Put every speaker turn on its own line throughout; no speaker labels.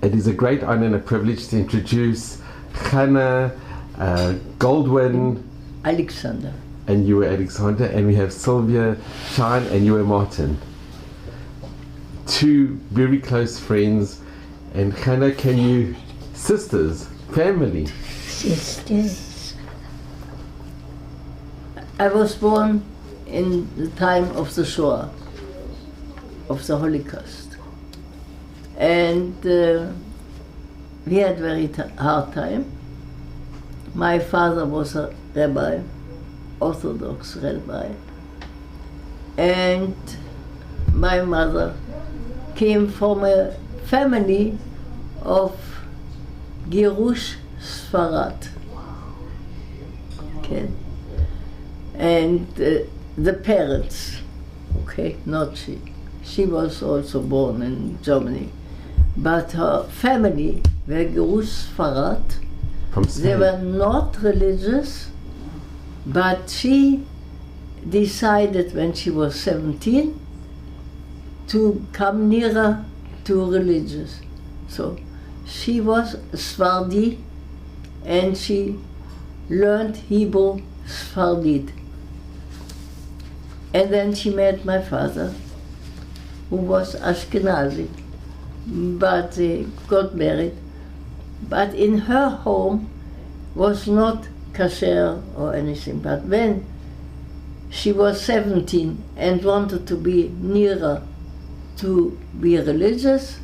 It is a great honor and a privilege to introduce Chana Goldwyn.
Alexander.
And you were Alexander, and we have Sylvia Shyne, and you were Martin. Two very close friends. And Chana, can you, sisters, family?
Sisters.
I was born in the time of the Shoah, of the Holocaust. And we had very hard time. My father was a rabbi, Orthodox rabbi, and my mother came from a family of Girush Sfarad. Okay. And the parents, okay, not she. She was also born in Germany. But her family were Girush Sfarad. They were not religious, but she decided when she was 17 to come nearer to religious. So she was Sfardi and she learned Hebrew Sfardid. And then she met my father, who was Ashkenazi, but they got married. But in her home was not kasher or anything. But when she was 17 and wanted to be nearer to be religious,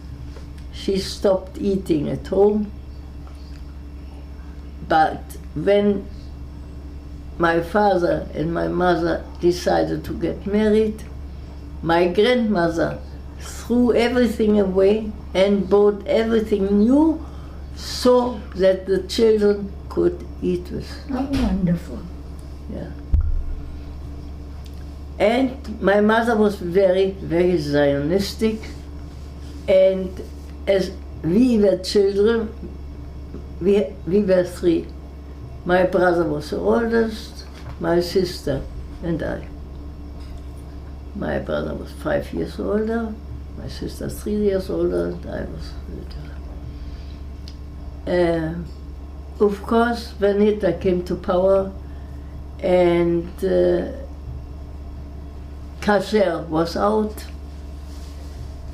she stopped eating at home. But when my father and my mother decided to get married, my grandmother threw everything away and bought everything new so that the children could eat with.
Oh, wonderful.
Yeah. And my mother was very, very Zionistic, and as we were children, we were three. My brother was the oldest, my sister and I. My brother was 5 years older, my sister 3 years older, and I was little. Of course, when Hitler came to power and kasher was out,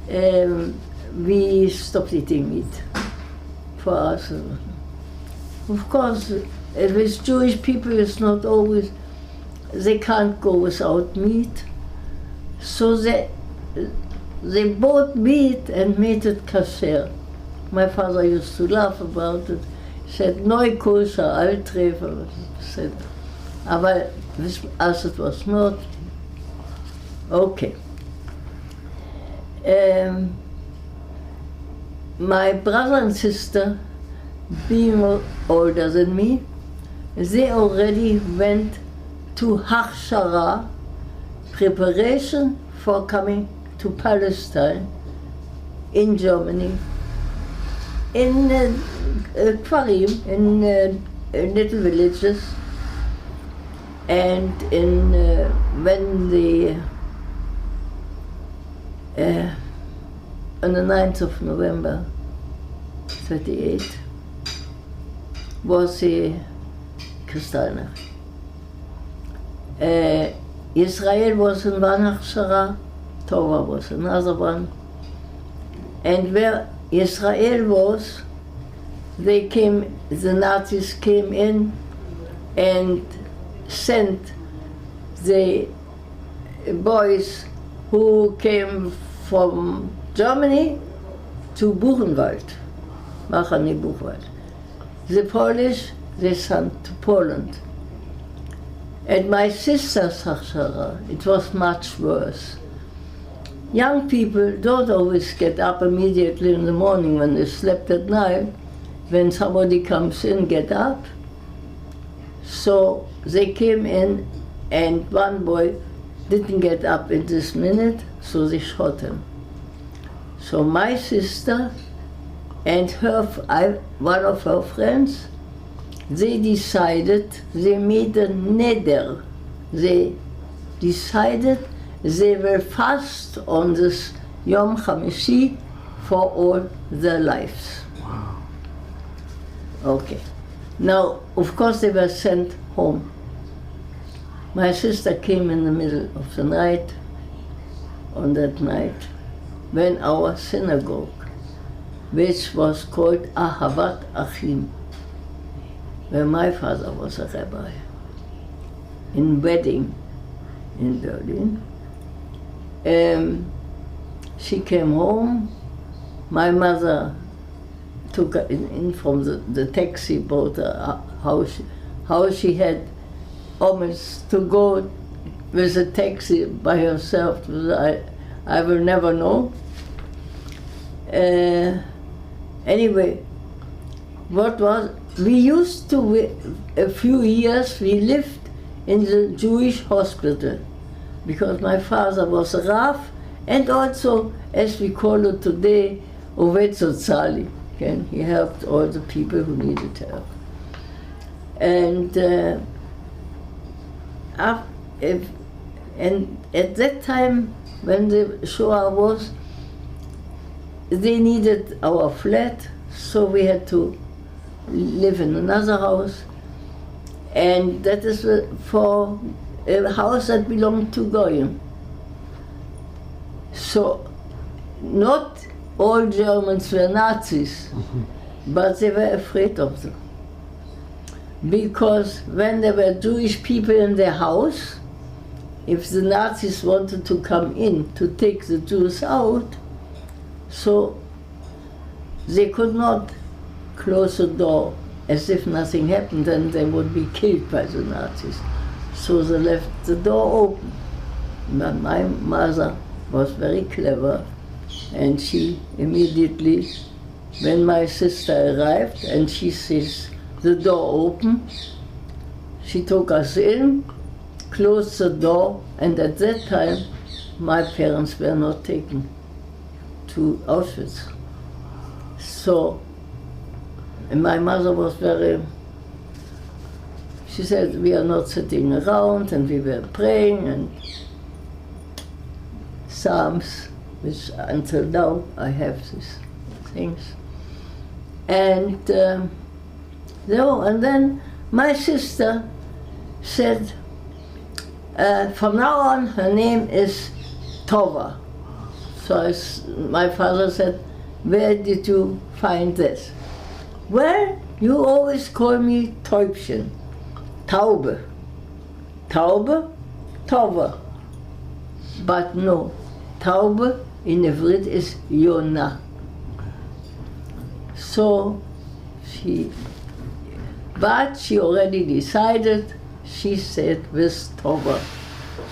we stopped eating meat for us. Of course, with Jewish people, it's not always, they can't go without meat. So they bought meat and made it kasher. My father used to laugh about it. He said, "Neu kosher, altreffer." Said, aber as it was not. Okay. My brother and sister, being older than me, they already went to Hachshara, preparation for coming to Palestine in Germany, in Kvarim, in little villages, and in when on the 9th of November, 38, was a Kristallnacht. Israel was in one Hachshara, Torah was another one, and where Israel was, the Nazis came in and sent the boys who came from Germany to Buchenwald, Machane Buchenwald. The Polish, they sent to Poland. At my sister's Hachshara, it was much worse. Young people don't always get up immediately in the morning when they slept at night. When somebody comes in, get up. So they came in, and one boy didn't get up in this minute, so they shot him. So my sister and one of her friends, they decided, they made a neder. They decided they will fast on this Yom Hamishi for all their lives.
Wow.
Okay. Now, of course, they were sent home. My sister came in the middle of the night, on that night, when our synagogue, which was called Ahavat Achim, where my father was a rabbi, in Wedding in Berlin. She came home. My mother took her in from the taxi, bought her how she had almost to go with a taxi by herself. I will never know. Anyway, we used to, a few years, we lived in the Jewish hospital because my father was a Rav and also, as we call it today, Oved Soziali. He helped all the people who needed help. And at that time, when the Shoah was, they needed our flat, so we had to live in another house. And that is for a house that belonged to Goyim. So not all Germans were Nazis, but they were afraid of them. Because when there were Jewish people in their house, if the Nazis wanted to come in to take the Jews out, so they could not close the door as if nothing happened, and they would be killed by the Nazis. So they left the door open. My mother was very clever, and she immediately, when my sister arrived and she sees the door open, she took us in, closed the door, and at that time my parents were not taken to Auschwitz. So, and my mother was very, she said, we are not sitting around, and we were praying and Psalms, which until now I have these things. And and then my sister said, from now on her name is Tova. So my father said, where did you find this? Well, you always call me Täubchen, Taube. Taube, Tova. But no, Taube in Ivrit is Yona. So but she already decided, she said with Tova.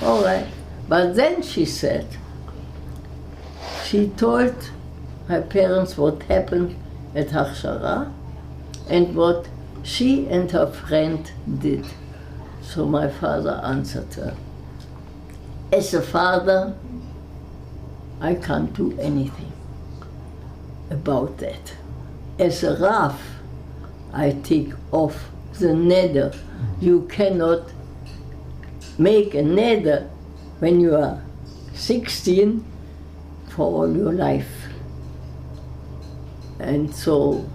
All right. But then she said, she told her parents what happened at Hachshara and what she and her friend did. So my father answered her, as a father, I can't do anything about that. As a Rav, I take off the neder. You cannot make a neder when you are 16 for all your life. And so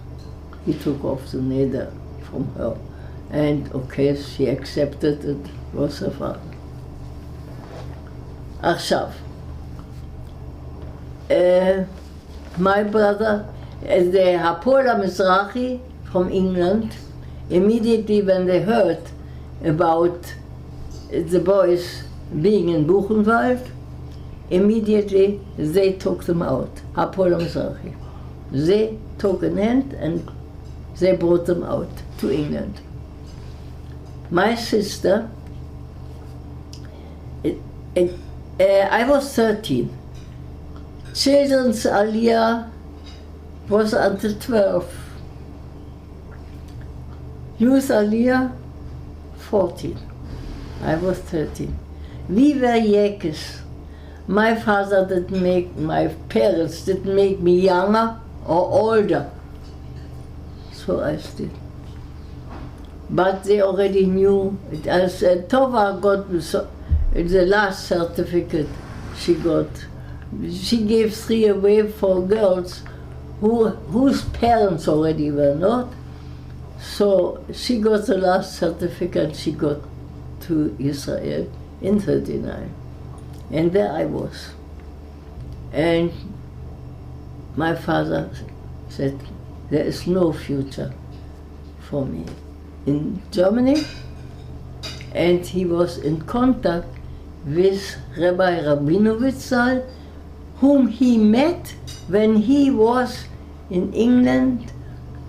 he took off the neder from her. And okay, she accepted it, was her father. עכשיו, my brother, the Hapol HaMizrahi from England, immediately when they heard about the boys being in Buchenwald, immediately they took them out, Hapol HaMizrahi. They took in hand and they brought them out to England. My sister, I was 13. Children's Aliyah was until 12. Youth Aliyah, 14. I was 13. We were Yekes. My parents didn't make me younger or older. So I stayed. But they already knew, as Tova got the last certificate she got. She gave 3 away for girls whose parents already were not. So she got the last certificate she got to Israel in 39. And there I was. And my father said, there is no future for me in Germany. And he was in contact with Rabbi Rabinowitz, whom he met when he was in England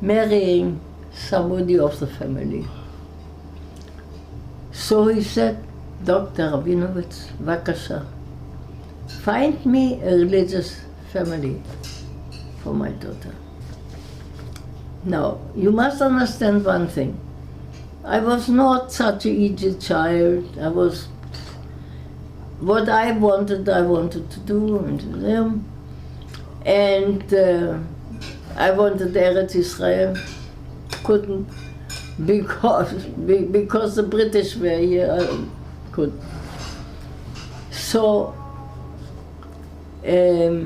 marrying somebody of the family. So he said, Dr. Rabinowitz, Vakasha, find me a religious family for my daughter. Now, you must understand one thing. I was not such an easy child. What I wanted to do, and I wanted Eretz Israel. Couldn't, because the British were here, I couldn't. So, I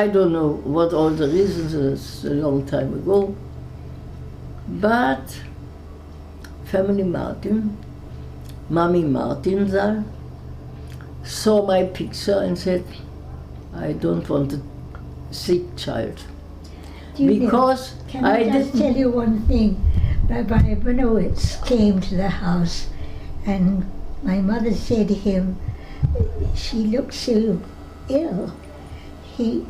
don't know what all the reasons is, a long time ago, but family Martin, Mommy Martin saw my picture and said, I don't want a sick child. Because
can I just tell you one thing? Rabbi Rabinowitz came to the house and my mother said to him, she looks so ill. He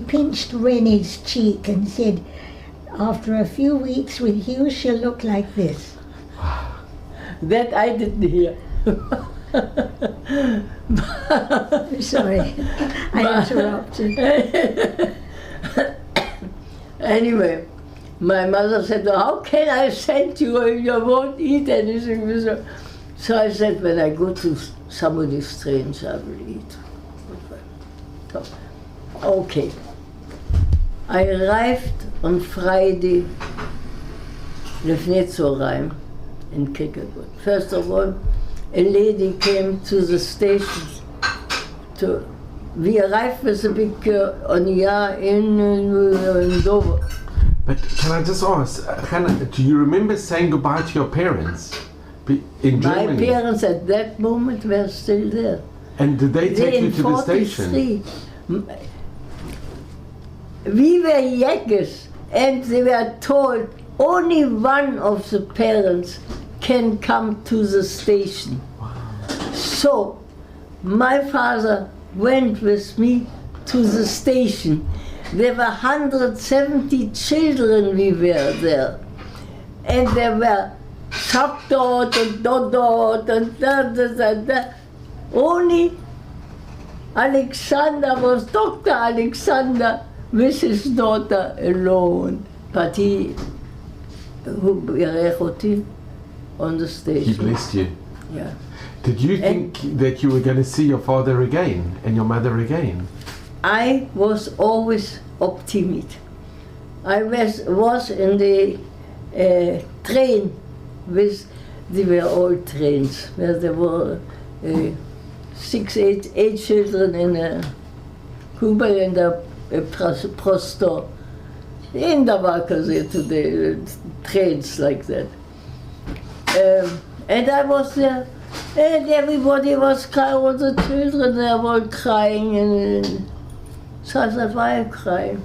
pinched Rene's cheek and said, after a few weeks with you, she'll look like this.
That I didn't hear.
Sorry, I interrupted.
Anyway, my mother said, how can I send you if you won't eat anything? So I said, when I go to somebody strange, I will eat. So, okay. I arrived on Friday, Lefnei Tzoraim, in Kickerwood. First of all, a lady came to the station. We arrived with a big oniya in Dover.
But can I just ask, Hannah, do you remember saying goodbye to your parents in Germany?
My parents at that moment were still there.
And did they take you to the station?
We were Yekkes, and they were told only one of the parents can come to the station.
Wow.
So my father went with me to the station. There were 170 children we were there. And there were Sapdot and Dodot and da. Only Alexander was Dr. Alexander with his daughter alone. But he on the station.
He blessed you.
Yeah.
Did you think that you were going to see your father again and your mother again?
I was always optimistic. I was in the train with, they were old trains, where there were 8 children in a Cuba and a Prostor. In the Wakazi today, trains like that. And I was there, and everybody was crying, all the children there were crying. And so I said, why are you crying?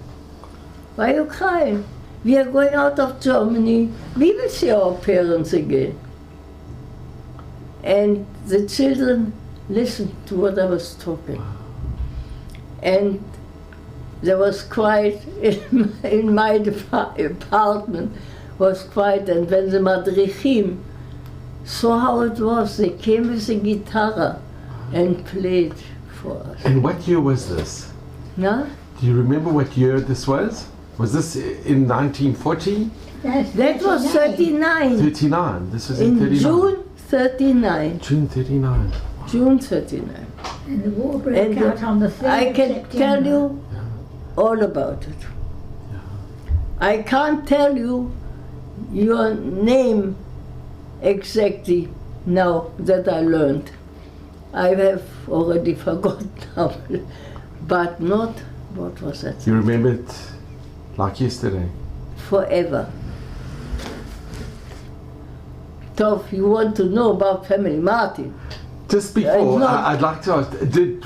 Why are you crying? We are going out of Germany. We will see our parents again. And the children listened to what I was talking. And there was quiet in my apartment, was quiet. And when the Madrichim saw how it was, they came with a guitar and played for us.
And what year was this?
No?
Do you remember what year this was? Was this in 1940?
That was 39.
39. This was in 39.
June 39.
June 39.
June 39.
And the war broke out on the 3rd
I can
of September.
tell you all about it. I can't tell you your name exactly now that I learned. I have already forgotten, but not What was that?
You remember it like yesterday.
Forever. Tov, you want to know about family Martin?
Just before,
not-
I'd like to ask,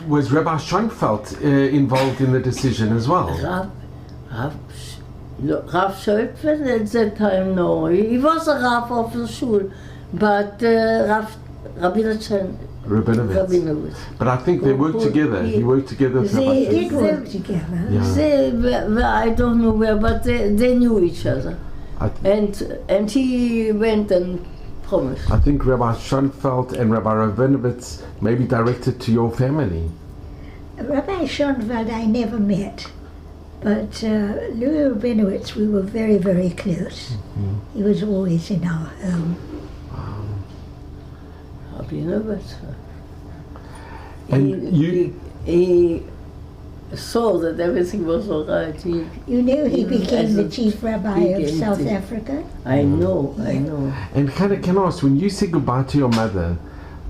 was Rabbi Schoenfeld involved in the decision as well?
Rav Schöpfen at that time, no. He was a Rav of the school, but Rabinowitz.
But I think they worked together. He worked together with Rabbi
They
Schoenfeld.
did work together.
Yeah.
I don't know where, but they knew each other.
I
And he went and promised.
I think Rabbi Schoenfeld and Rabbi Rabinowitz may be directed to your family.
Rabbi Schoenfeld I never met, but Louis Rabinowitz, we were very, very close. He was always in our home.
Rabinowitz.
And
He saw that everything was all right.
You knew he
Even
became
as
the
a
chief rabbi of
big
South
entity.
Africa.
I know.
And can I ask, when you said goodbye to your mother,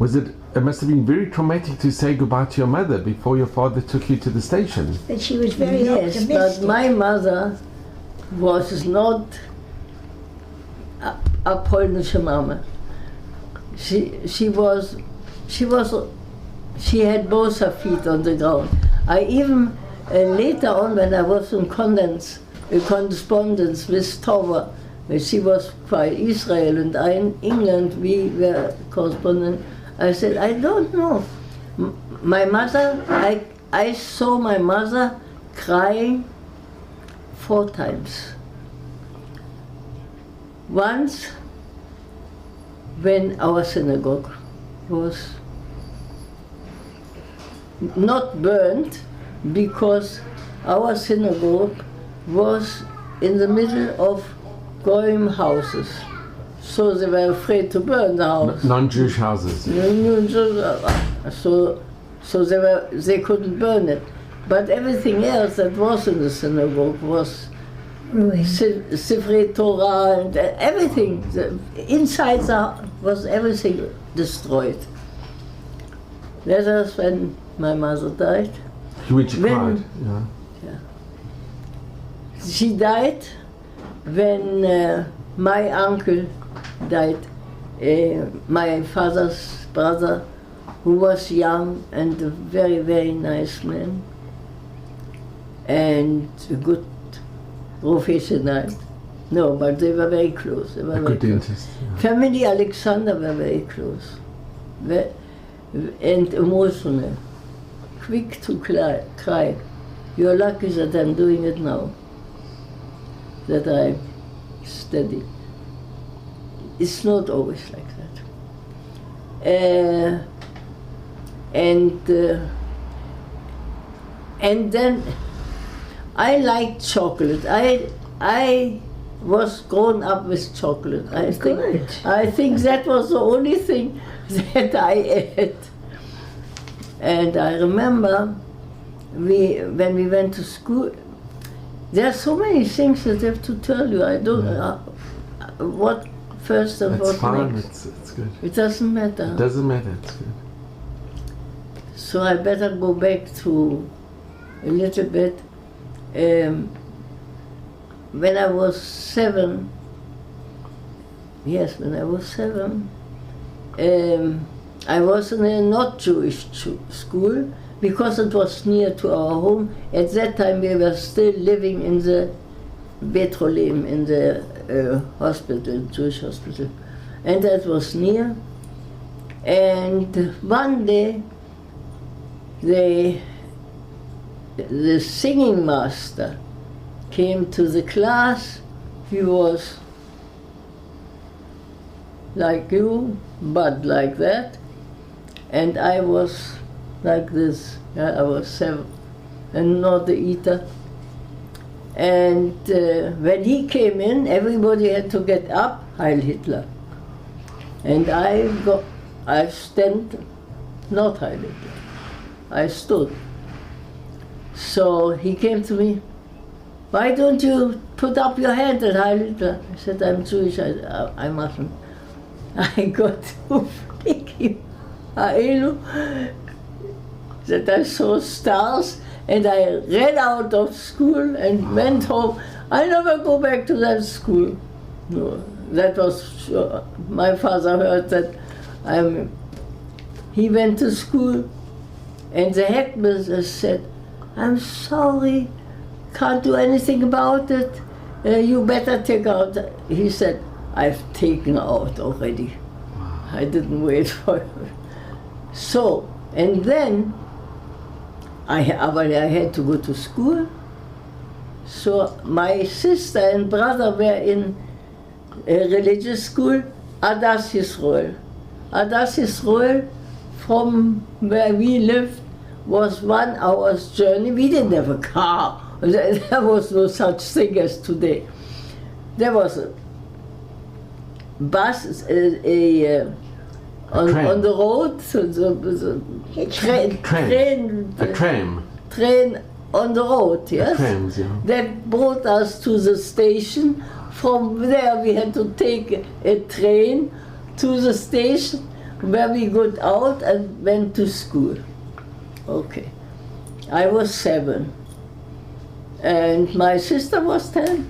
it must have been very traumatic to say goodbye to your mother before your father took you to the station.
But she was very
Yes,
optimistic.
but my mother was not a polnische Mama. She had both her feet on the ground. I even later on, when I was in correspondence with Tova, when she was by Israel and I in England, we were correspondent. I said, I don't know. My mother, I saw my mother crying 4 times. Once, when our synagogue was not burned, because our synagogue was in the middle of Goyim houses. So they were afraid to burn the house.
Non-Jewish houses.
So they couldn't burn it. But everything else that was in the synagogue was
Ruined.
Sifrei Torah and everything. Inside was everything destroyed. That was when my mother died.
When she
When-
cried. Yeah.
She died when my uncle died, my father's brother, who was young and a very, very nice man, and a good professional. No, but they were very close. They were
A
very
good
close.
dentist. Yeah.
Family Alexander were very close and emotional, quick to cry. You're lucky that I'm doing it now, that I'm steady. It's not always like that. And then I liked chocolate. I was grown up with chocolate. I think that was the only thing that I ate. And I remember when we went to school, there are so many things that I have to tell you. I don't know what first and
That's
what
fine.
next.
It's good.
It doesn't matter.
It doesn't matter. It's good.
So I better go back to a little bit. When I was 7, I was in a not Jewish school because it was near to our home. At that time we were still living in the Bet Holem, in the hospital, Jewish hospital. And that was near. And one day the singing master came to the class. He was like you, but like that. And I was like this. I was 7 and not the eater. And when he came in, everybody had to get up, Heil Hitler. And I stand, not Heil Hitler. I stood. So he came to me, why don't you put up your hand at Heil Hitler? I said, I'm Jewish, I mustn't. I got too freaky, that I saw stars and I ran out of school and went home. I never go back to that school. No, that was sure. My father heard that he went to school, and the headmistress said, "I'm sorry, can't do anything about it. You better take out." He said, "I've taken out already." I didn't wait for it. So, and then I had to go to school. So my sister and brother were in a religious school, Adas Yisroel. Adas Yisroel, from where we lived, was 1 hour's journey. We didn't have a car. There was no such thing as today. There was a bus, on the road, train on the road, yes?
Trams, yeah.
That brought us to the station. From there we had to take a train to the station where we got out and went to school. Okay. I was 7 and my sister was 10.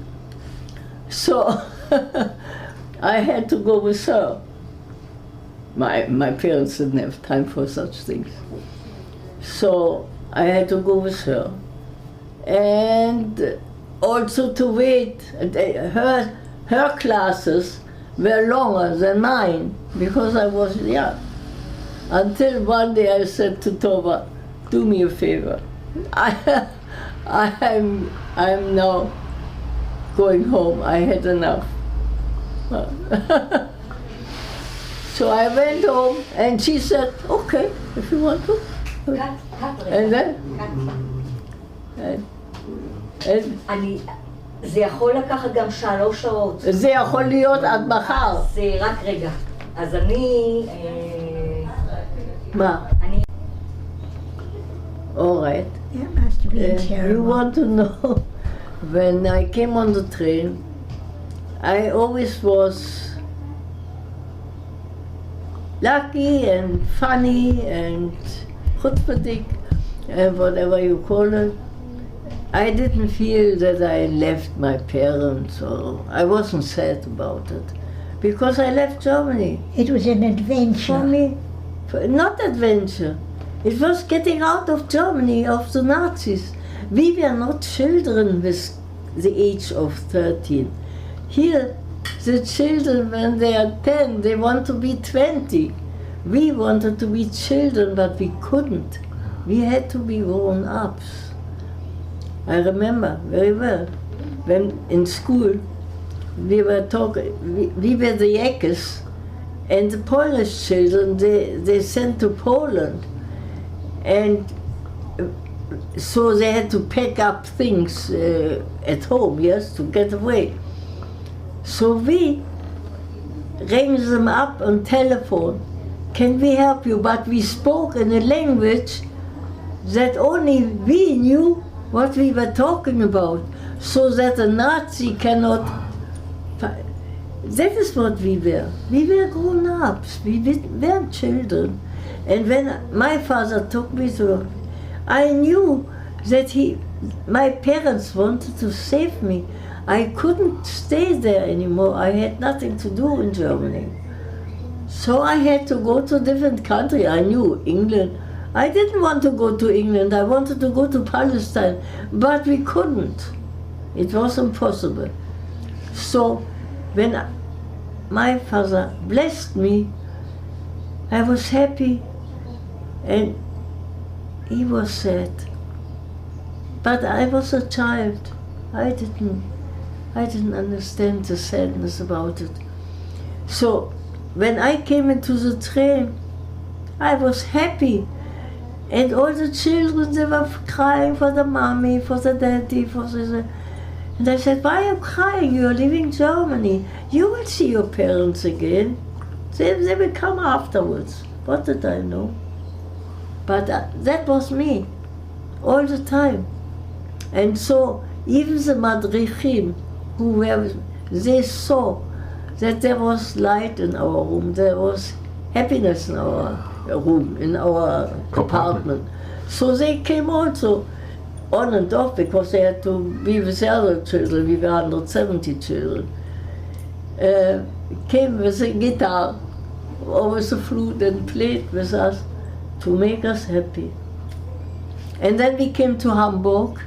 So I had to go with her. My parents didn't have time for such things. So I had to go with her. And also to wait. Her classes were longer than mine because I was young. Until one day I said to Tova, "Do me a favor. I'm now going home. I had enough." So I went home and she said, "Okay, if you want to." And then?
זה יכול לקחת גם 3 שעות.
זה יכול להיות עד מחר.
אז רק רגע. אז אני...
מה? All right.
That must have been
You
terrible.
want to know, when I came on the train, I always was lucky and funny and chutzpahdik and whatever you call it. I didn't feel that I left my parents, or I wasn't sad about it, because I left Germany.
It was an
For
adventure.
me, not adventure. It was getting out of Germany, of the Nazis. We were not children with the age of 13. Here, the children, when they are 10, they want to be 20. We wanted to be children, but we couldn't. We had to be grown-ups. I remember very well, when in school, we were talking, we were the Yakis, and the Polish children, they sent to Poland. And so they had to pack up things at home, yes, to get away. So we rang them up on telephone. "Can we help you?" But we spoke in a language that only we knew what we were talking about, so that a Nazi cannot. That is what we were. We were grown-ups. We weren't children. And when my father took me to, I knew that my parents wanted to save me. I couldn't stay there anymore. I had nothing to do in Germany. So I had to go to a different country. I knew England. I didn't want to go to England. I wanted to go to Palestine, but we couldn't. It was impossible. So when my father blessed me, I was happy, and he was sad. But I was a child. I didn't understand the sadness about it. So when I came into the train, I was happy. And all the children, they were crying for the mommy, for the daddy, for the... And I said, "Why are you crying? You're leaving Germany. You will see your parents again. They will come afterwards." What did I know? But that was me, all the time. And so even the madrichim, they saw that there was light in our room, there was happiness in our room, in our apartment. So they came also on and off because they had to be with the other children. We were 170 children. Came with a guitar or with a flute and played with us to make us happy. And then we came to Hamburg,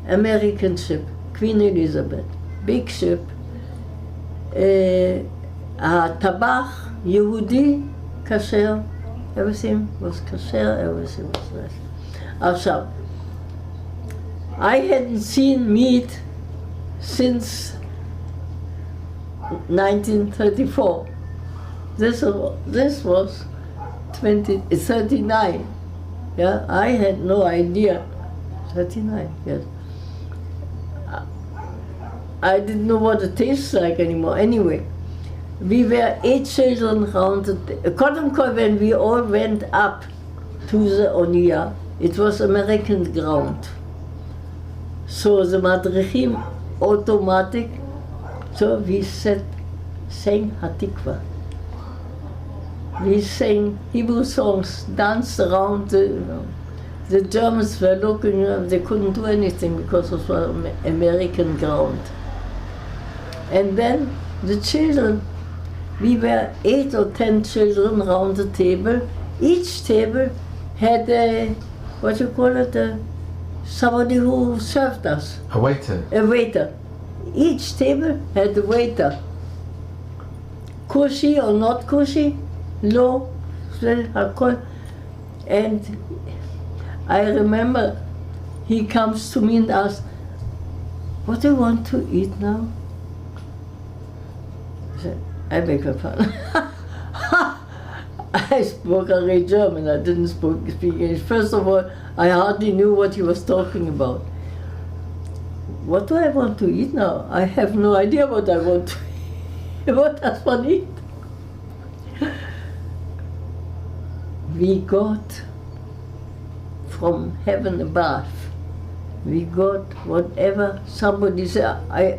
American ship, Queen Elizabeth, big ship. Tabach, Yehudi, kasher, everything was kasher, everything was nice. Also, I hadn't seen meat since 1934. This was 39. Yeah, I had no idea. 39, yes. I didn't know what it tastes like anymore. Anyway, we were 8 children around when we all went up to the Onia, it was American ground. So the madrichim automatic, so we sang Hatikva. We sang Hebrew songs, danced around. The Germans were looking, they couldn't do anything because it was American ground. And then the children, we were 8 or 10 children around the table. Each table had a, what you call it, somebody who served us.
A waiter.
A waiter. Each table had a waiter. Koshy or not koshy, low, and I remember he comes to me and asks, "What do you want to eat now?" I said, "I beg your pardon." I spoke already German, I didn't speak English. First of all, I hardly knew what he was talking about. What do I want to eat now? I have no idea what I want to eat. What does one eat? We got from heaven above. We got whatever somebody said. I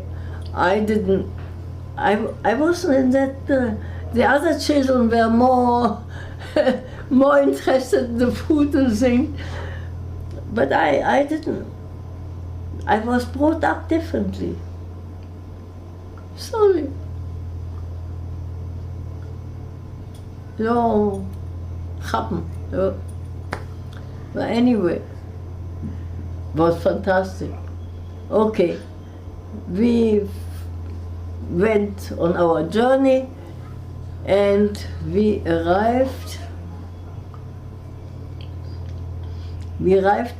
wasn't in that. The other children were more more interested in the food and things, but I didn't. I was brought up differently. Sorry. No, happen. No. But anyway, was fantastic. Okay, we went on our journey and we arrived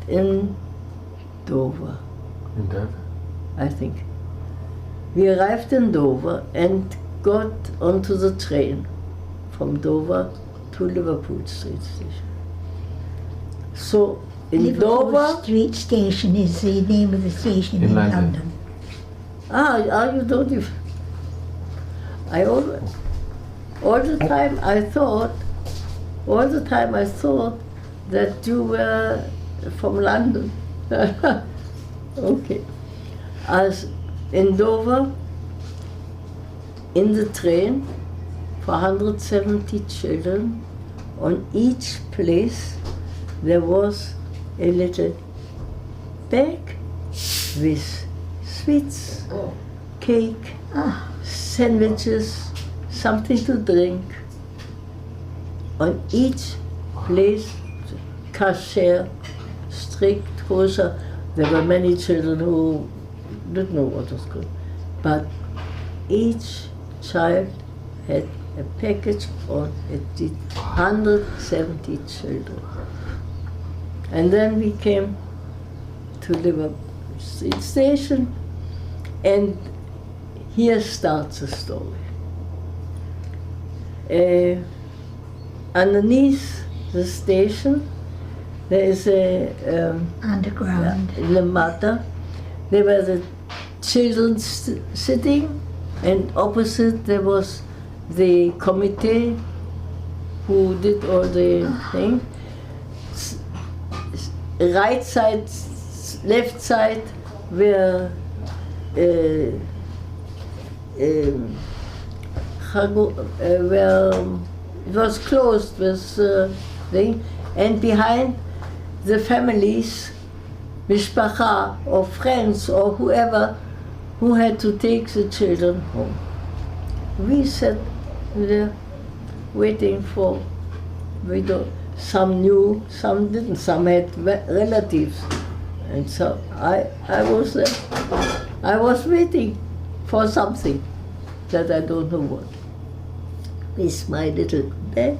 in Dover.
In Dover?
I think. We arrived in Dover and got onto the train from Dover to Liverpool Street Station. So in
Liverpool
Dover...
Street Station is the name of the station in London.
You don't even... All the time I thought that you were from London. Okay. As in Dover, in the train, for 170 children, on each place there was a little bag with sweets, cake, sandwiches, something to drink. On each place, kasher, strict, kosher. There were many children who didn't know what was good. But each child had a package on it, 170 children. And then we came to Liverpool Street Station, and here starts the story. Underneath the station, there is a
underground.
In the matter, there were the children sitting, and opposite there was the committee who did all the thing. Right side, left side were where it was closed with thing, and behind the families mishpacha or friends or whoever who had to take the children home. We sat there waiting for widow. Some knew, some didn't, some had relatives. And so I was there. I was waiting for something that I don't know what. With my little bag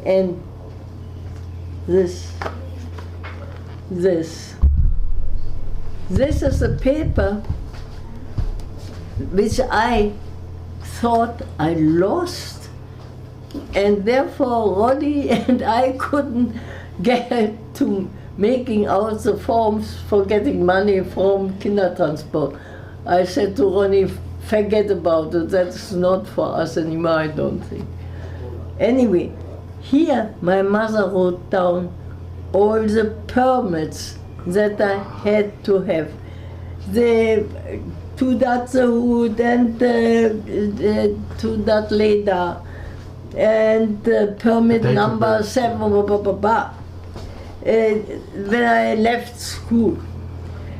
and this is a paper which I thought I lost, and therefore Ronnie and I couldn't get to making out the forms for getting money from Kindertransport. I said to Ronnie, forget about it, that's not for us anymore, I don't think. Anyway, here my mother wrote down all the permits that I had to have. The Teudat Zehut and Teudat Leda and permit number 7, when I left school.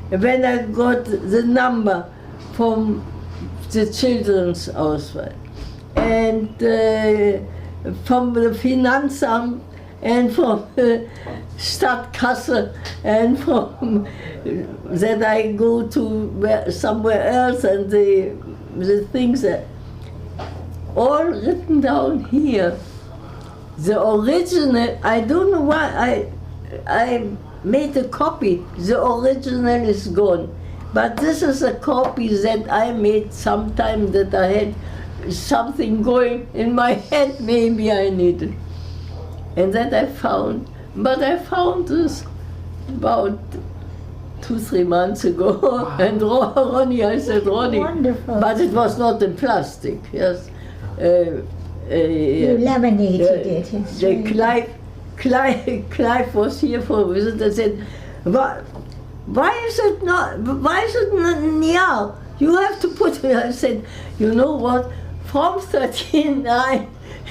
When I got the number from the children's Ausweis and from the Finanzamt and from Stadtkasse and from that I go to somewhere else, and the things that all written down here. The original, I don't know why I made a copy. The original is gone, but this is a copy that I made sometime that I had something going in my head, maybe I needed. And that I found, but I found this about 2-3 months ago. Wow. And Ronnie, I said, Ronnie,
wonderful.
But it was not in plastic, yes.
You laminated it. It's really
Clive was here for a visit. I said, why is it not now? You have to put it. I said, you know what? From 39,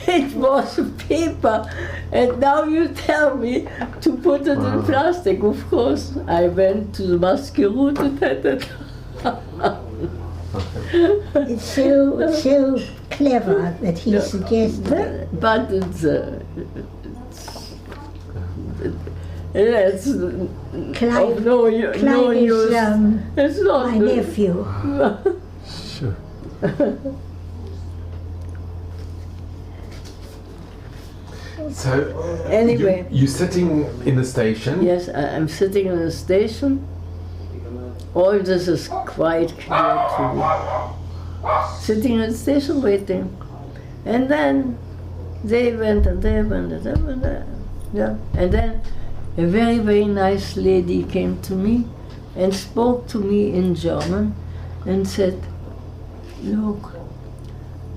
it was paper, and now you tell me to put it in plastic. Of course, I went to the Masquerade and had it.
It's so clever that he suggested.
But it's
Clive,
no
Clive
use.
is
It's not
my nephew.
Sure. So,
Anyway.
you're sitting in the station.
Yes, I'm sitting in the station. All this is quite clear to me. Sitting in the station waiting. And then they went and they went and they went. Yeah. And then a very, very nice lady came to me and spoke to me in German and said, look,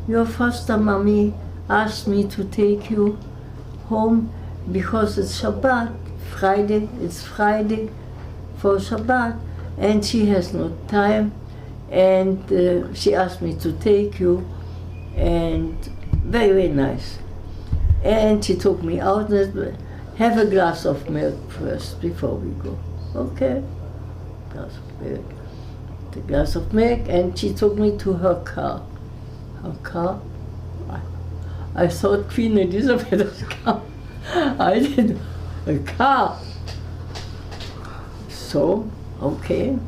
your foster mommy asked me to take you home because it's Shabbat, Friday, it's Friday for Shabbat, and she has no time, and she asked me to take you, and very, very nice. And she took me out and said, have a glass of milk first before we go. Okay, glass of milk. The glass of milk, and she took me to her car. Her car? I thought Queen Elizabeth's car. I did a car.
So,
okay.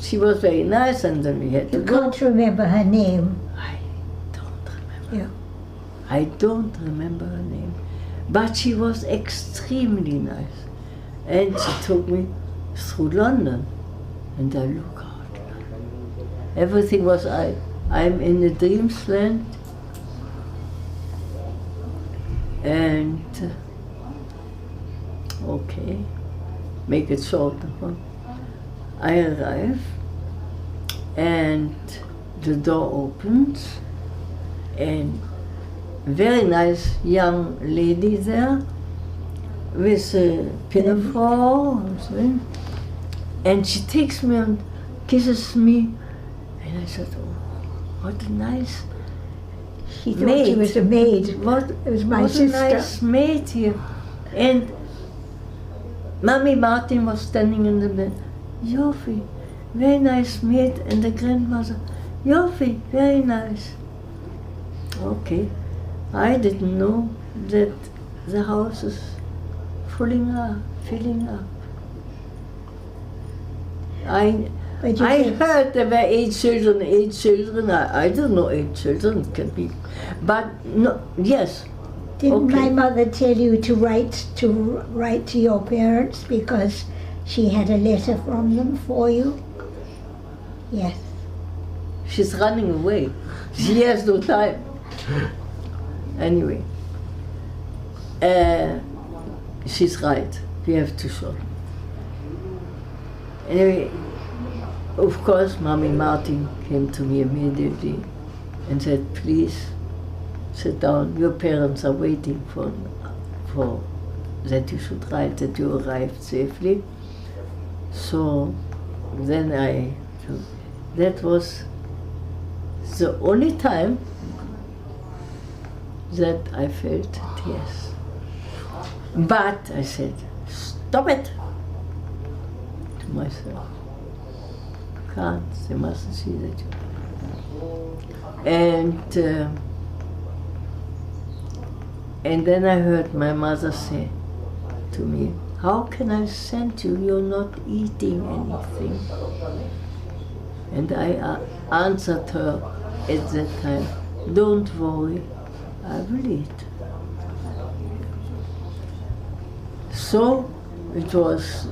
She was very nice, and then we had to
You
go.
can't remember her name.
I don't remember.
Yeah.
I don't remember her name. But she was extremely nice. And she took me through London. And I look out. Everything was, I'm in a dream's land. And, okay, make it short. I arrive, and the door opens, and very nice young lady there with a pinafore, and she takes me and kisses me, and I said, oh, what a nice
She thought she was a maid.
What,
It was my
what
sister.
a nice maid here. And Mommy Martin was standing in the bed. Joffie, very nice maid, and the grandmother. Joffie, very nice. Okay, I didn't know that the house is filling up.
But you
I
said-
heard there were 8 children. I don't know 8 children, it can be. But no, yes.
Didn't
Okay.
my mother tell you to write to your parents because she had a letter from them for you? Yes.
She's running away. She has no time. Anyway, she's right. We have to show. Anyway, of course, Mommy Martin came to me immediately and said, please sit down. Your parents are waiting for that you should write that you arrived safely. So then that was the only time that I felt tears. But I said, stop it, to myself. Can't, they mustn't see that. And then I heard my mother say to me, how can I send you? You're not eating anything. And I answered her at that time, don't worry, I will eat. So it was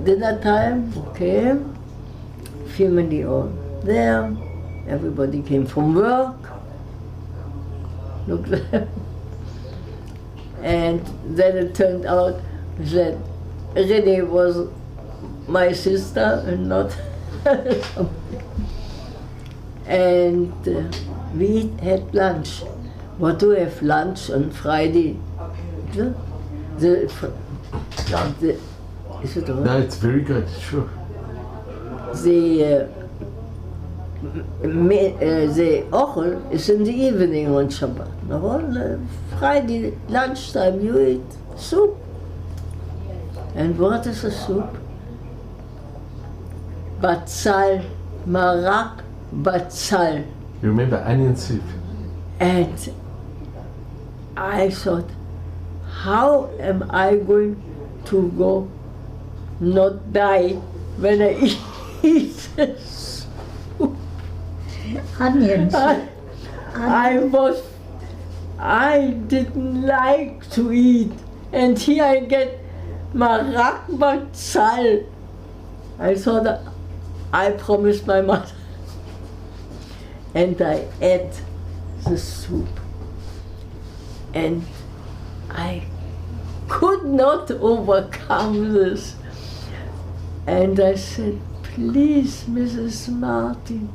dinner time, okay, family all there, everybody came from work, look there. And then it turned out that Renee was my sister and not and we had lunch. What do we have lunch on Friday? Is it all right?
No, it's very good, sure.
The ochel is in the evening on Shabbat. No, on Friday lunchtime you eat soup. And what is a soup? Batzal, marak batzal.
You remember onion soup?
And I thought, how am I going to go not die when I eat this?
Onions.
I didn't like to eat, and here I get marak batzal. I thought I promised my mother, and I ate the soup, and I could not overcome this. And I said, please, Mrs. Martin,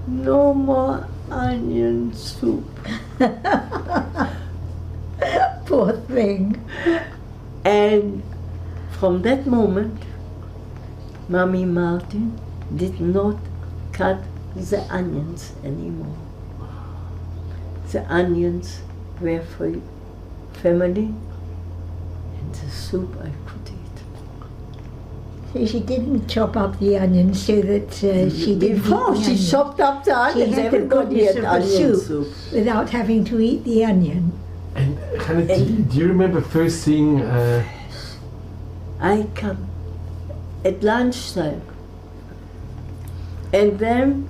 no more onion soup.
Poor thing.
And from that moment, Mommy Martin did not cut the onions anymore. The onions were for family, and the soup I could eat.
So she didn't chop up the onions so that she didn't
Before
eat the
she
onion.
chopped up the onions,
had the
everybody
goodness
had
of the
onion
soup.
soup.
Without having to eat the onion.
And Hannah, do you remember first seeing
I come at lunchtime, and then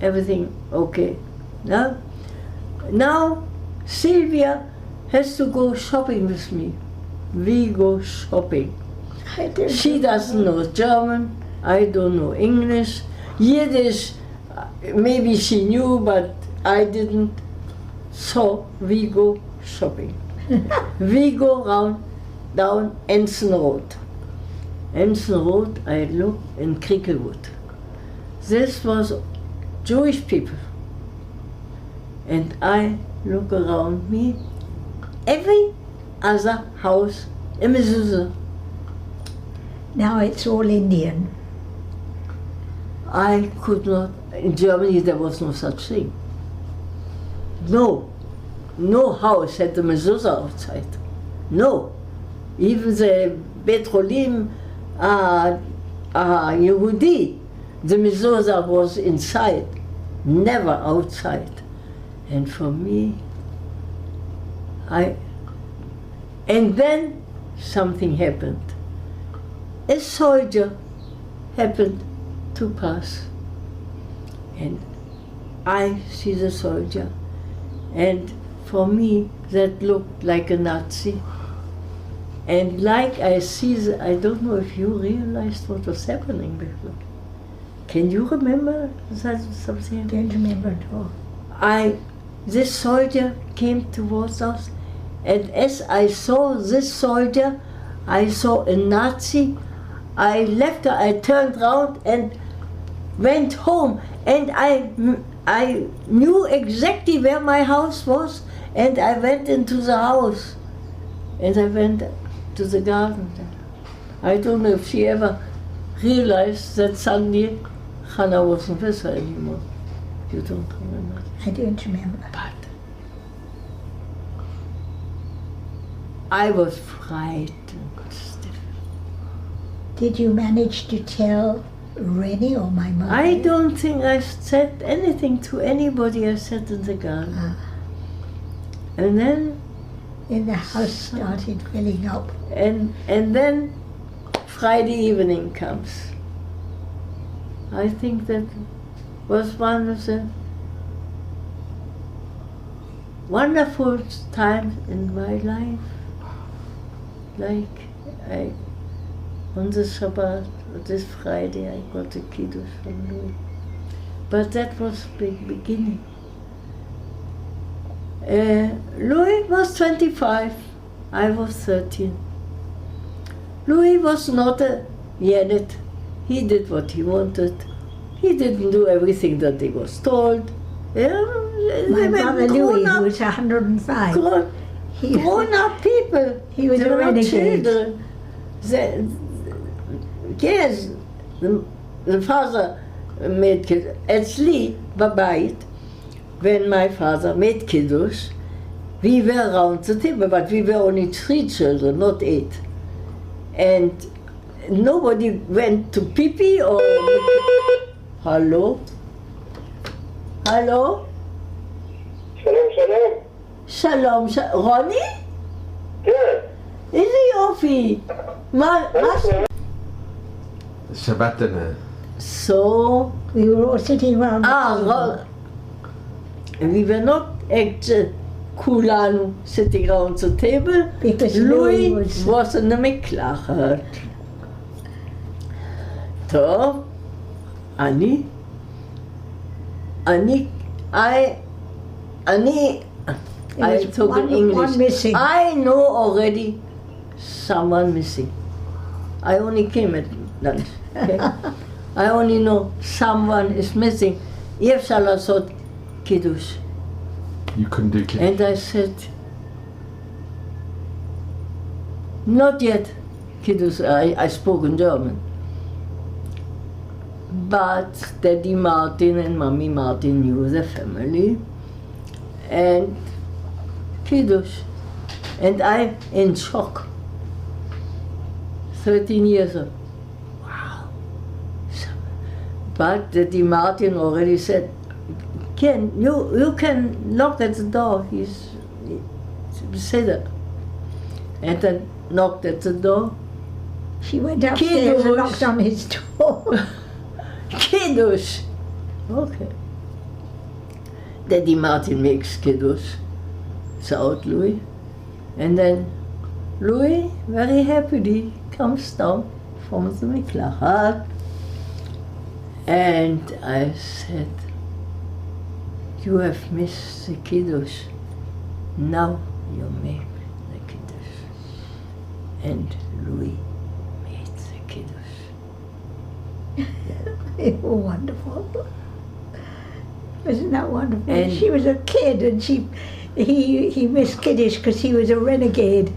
everything okay. Now Sylvia has to go shopping with me. We go shopping.
I don't
She doesn't know German, I don't know English. Yiddish, maybe she knew, but I didn't. So we go shopping. We go down Ensign Road. Ensign Road, I look in Cricklewood. This was Jewish people. And I look around me, every other house in Mezuzah.
Now it's all Indian.
I could not, in Germany there was no such thing. No house had the mezuzah outside. No. Even the בית חולים היהודי, the mezuzah was inside, never outside. And for me, and then something happened. A soldier happened to pass. And I see the soldier. And for me, that looked like a Nazi. And like I see, I don't know if you realized what was happening before. Can you remember that something?
I don't remember at all.
This soldier came towards us, and as I saw this soldier, I saw a Nazi. I left her, I turned round and went home, and I knew exactly where my house was, and I went into the house, and I went to the garden. I don't know if she ever realized that suddenly Hannah wasn't with her anymore. You don't remember?
I don't remember.
But I was frightened.
Did you manage to tell Rennie or my mother?
I don't think I said anything to anybody. I sat in the garden.
Ah.
And then
Then the house started filling up.
and then Friday evening comes. I think that was one of the wonderful times in my life. Like on the Shabbat, this Friday, I got a kiddush from Louis. But that was the beginning. Louis was 25, I was 13. Louis was not a Yenet. He did what he wanted. He didn't do everything that he was told.
My brother Louis, who was 105.
Grown-up people.
He was
They
a
were not
renegade.
children. Yes, the father made kiddush. Atzli, b'bayit, when my father made kiddush, we were around the table, but we were only 3 children, not 8. And nobody went to pee or... Hello? Hello?
שלום, שלום.
שלום, רוני?
כן.
איזה יופי! מה...
Shabbat dinner.
So...
We were all sitting around the table.
We were not actually כולנו sitting around the table.
Because
Louis
Louis
was in the מקלחת. טוב, I
was
talk in English.
one missing.
I know already someone missing. I only came at lunch. Okay? I only know someone is missing. אי אפשר לעשות קידוש.
You couldn't do kiddush.
And I said, not yet Kiddush. I spoke in German. But Daddy Martin and Mommy Martin knew the family. And Kiddush. And I'm in shock. 13 years old. Wow. But Daddy Martin already said, Ken, you can knock at the door. He's said that. And then knocked at the door.
She went upstairs and
Kiddush.
knocked on his door.
Kiddush. Okay. Daddy Martin makes Kiddush. Out Louis. And then Louis, very happily, comes down from the miklat. And I said, you have missed the Kiddush. Now you make the Kiddush. And Louis made the Kiddush.
They were wonderful. Wasn't that wonderful?
And-
she was a kid, and he missed Kiddush because he was a renegade,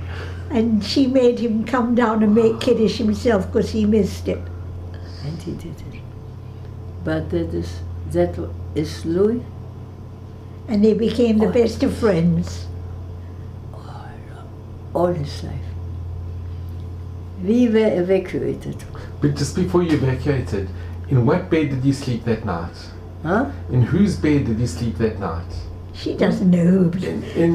and she made him come down and make Kiddush himself because he missed it.
And he did it. But that is Louis.
And they became the
Oh.
best of friends.
All his life. we were evacuated.
But just before you evacuated, in what bed did you sleep that night?
Huh?
In whose bed did you sleep that night?
She doesn't know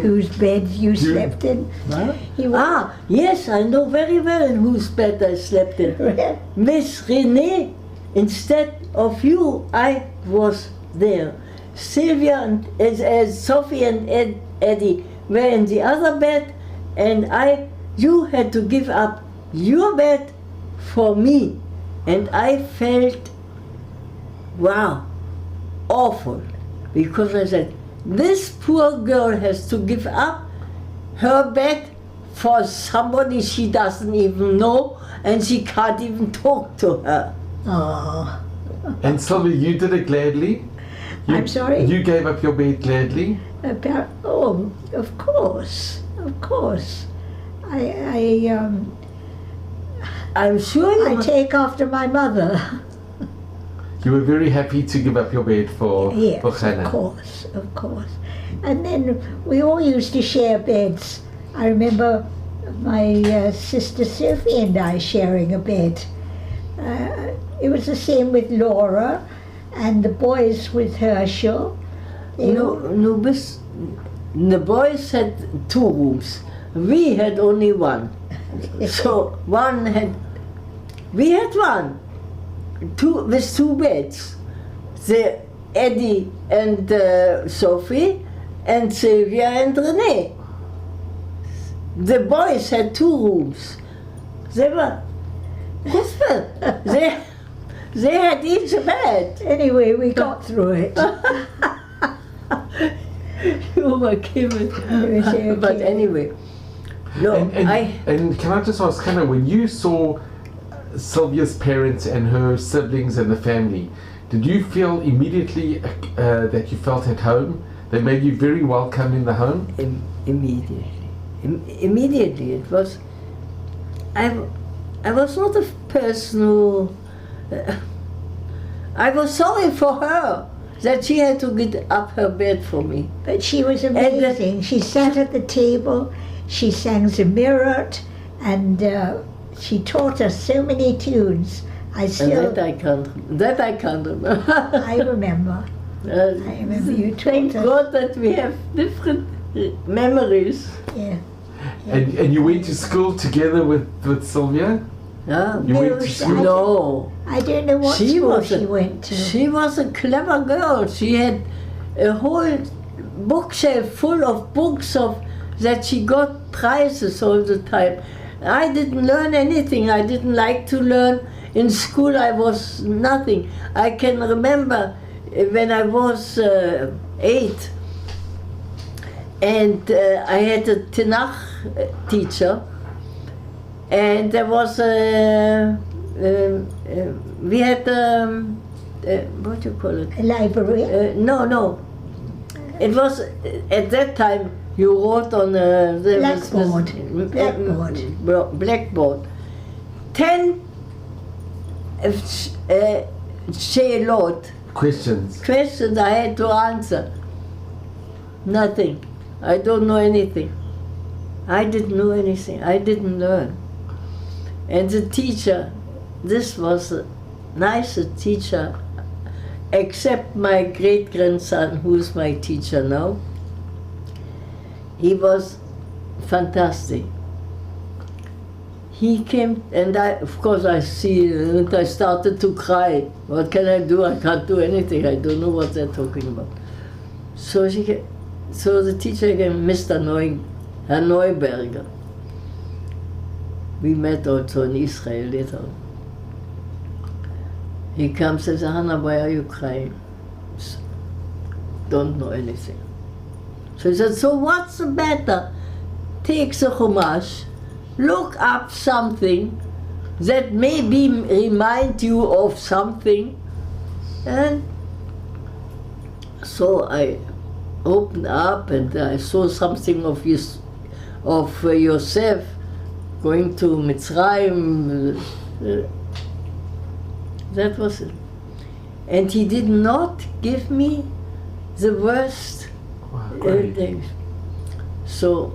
whose bed you slept in.
Huh?
He wa-
Ah, yes, I know very well in whose bed I slept in. Miss Renee, instead of you, I was there. Sylvia and Sophie and Eddie were in the other bed, and you had to give up your bed for me. And I felt, wow, awful, because I said, this poor girl has to give up her bed for somebody she doesn't even know, and she can't even talk to her.
Oh,
And Sylvia, you did it gladly?
I'm sorry?
You gave up your bed gladly?
oh, of course.
I'm sure
I take after my mother.
You were very happy to give up your bed for
Yes,
Chana.
of course. And then we all used to share beds. I remember my sister Sophie and I sharing a bed. It was the same with Laura and the boys with Herschel.
No, but the boys had 2 rooms. We had only one. So we had one. With 2 beds. Eddie and Sophie, and Sylvia and Renee. The boys had 2 rooms. They were they had each a bed.
Anyway, we got through it.
You were given. But anyway, no,
and can I just ask, Hannah, when you saw Sylvia's parents and her siblings and the family, did you feel immediately that you felt at home? They made you very welcome in the home?
Immediately. Immediately. It was. I was not a person who. I was sorry for her that she had to get up her bed for me.
But she was amazing. She sat at the table, she sang Zemirat, and she taught us so many tunes.
That I can't remember.
I remember. I remember you taught
Thank
us.
God that we have different memories.
Yeah.
And you went to school together with Sylvia?
Yeah.
You went to school?
No.
I don't know what school she went to.
She was a clever girl. She had a whole bookshelf full of books that she got prizes all the time. I didn't learn anything. I didn't like to learn. In school I was nothing. I can remember when I was 8 and I had a Tanakh teacher, and there was we had what do you call it?
A library?
No. It was at that time you wrote on blackboard. 10 she'elot, questions I had to answer. Nothing. I don't know anything. I didn't know anything. I didn't learn. And the teacher, this was the nicest teacher, except my great-grandson, who's my teacher now. He was fantastic. He came, and of course I started to cry. What can I do? I can't do anything. I don't know what they're talking about. So the teacher came, Mr. Neuberger. We met also in Israel later. He comes and says, Hannah, why are you crying? Don't know anything. So he said, so what's the matter? Take the Chumash, look up something that maybe remind you of something. And so I opened up and I saw something of Yosef going to Mitzrayim. That was it. And he did not give me the worst days. So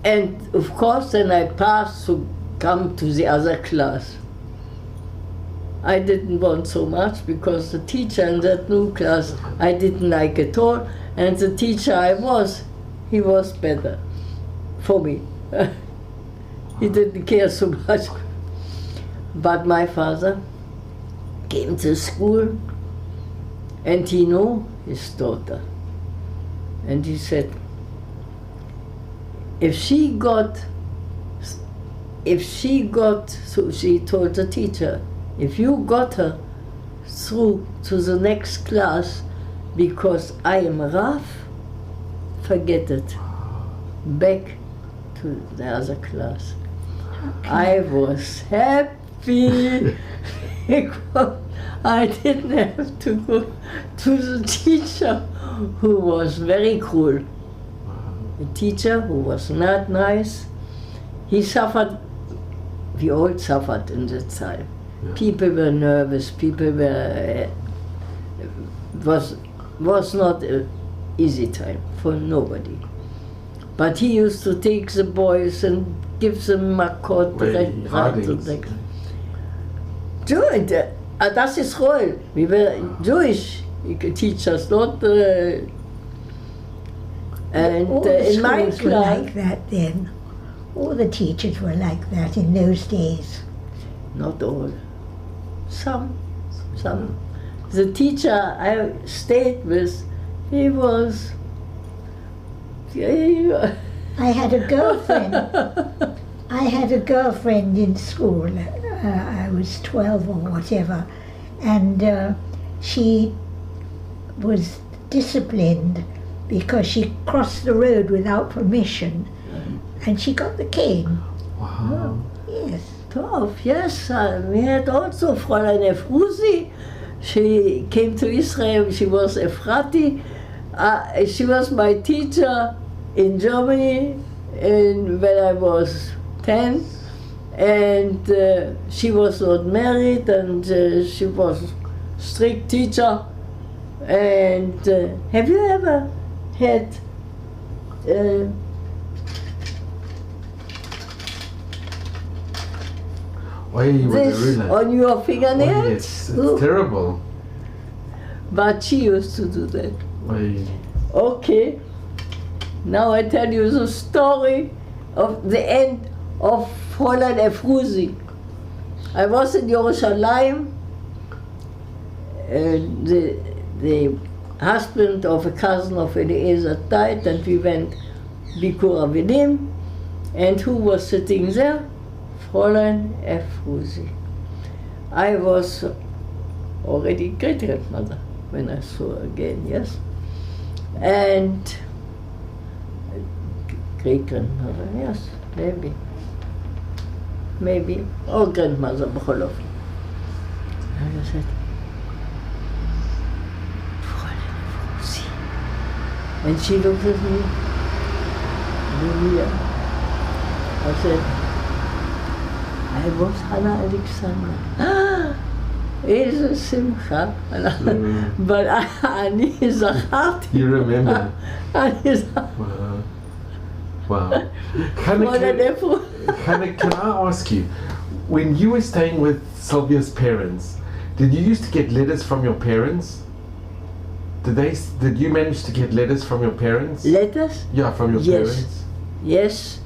and of course then I passed to come to the other class. I didn't want so much because the teacher in that new class I didn't like at all, and the teacher he was better for me. He didn't care so much. But my father came to school and he knew his daughter. And he said, if she got, so she told the teacher, if you got her through to the next class because I am rough, forget it. Back to the other class. I was happy because I didn't have to go to the teacher who was very cruel. A teacher who was not nice. He suffered, we all suffered in that time.
Yeah.
People were nervous, people were, was not an easy time for nobody. But he used to take the boys and give them Makot right to next. Das ist Roll. We were Jewish. He could teach us not. And
All the
in my
schools were
class,
like that then. All the teachers were like that in those days.
not all. Some. The teacher I stayed with, he was.
I had a girlfriend. I had a girlfriend in school. I was 12 or whatever, and she was disciplined because she crossed the road without permission, and she got the cane.
Wow.
Yes.
Tough, yes. We had also Fräulein Efrusi. She came to Israel. She was Efrati. She was my teacher in Germany when I was 10. And she was not married, and she was strict teacher. And have you ever had this on your fingernails?
Oh, yes, it's terrible.
But she used to do that.
Oy.
Okay, now I tell you the story of the end of Fräulein Efrusi. I was in Jerusalem. The husband of a cousin of Eliezer died, and we went Bikur Avinim. And who was sitting there? Fräulein Efrusi. I was already great-grandmother when I saw her again, yes? And great-grandmother, yes, maybe. Or grandmother, b'chol ofen. I said, Fräulein Efrusi. And she looked at me, Maria. I said, I was Hannah Alexander. איזה שמחה. But אני זכרתי.
You remember?
אני זכרתי.
Wow. Can I ask you, when you were staying with Sylvia's parents, did you used to get letters from your parents? Did you manage to get letters from your parents?
Letters?
Yeah, from your
Yes.
parents.
Yes.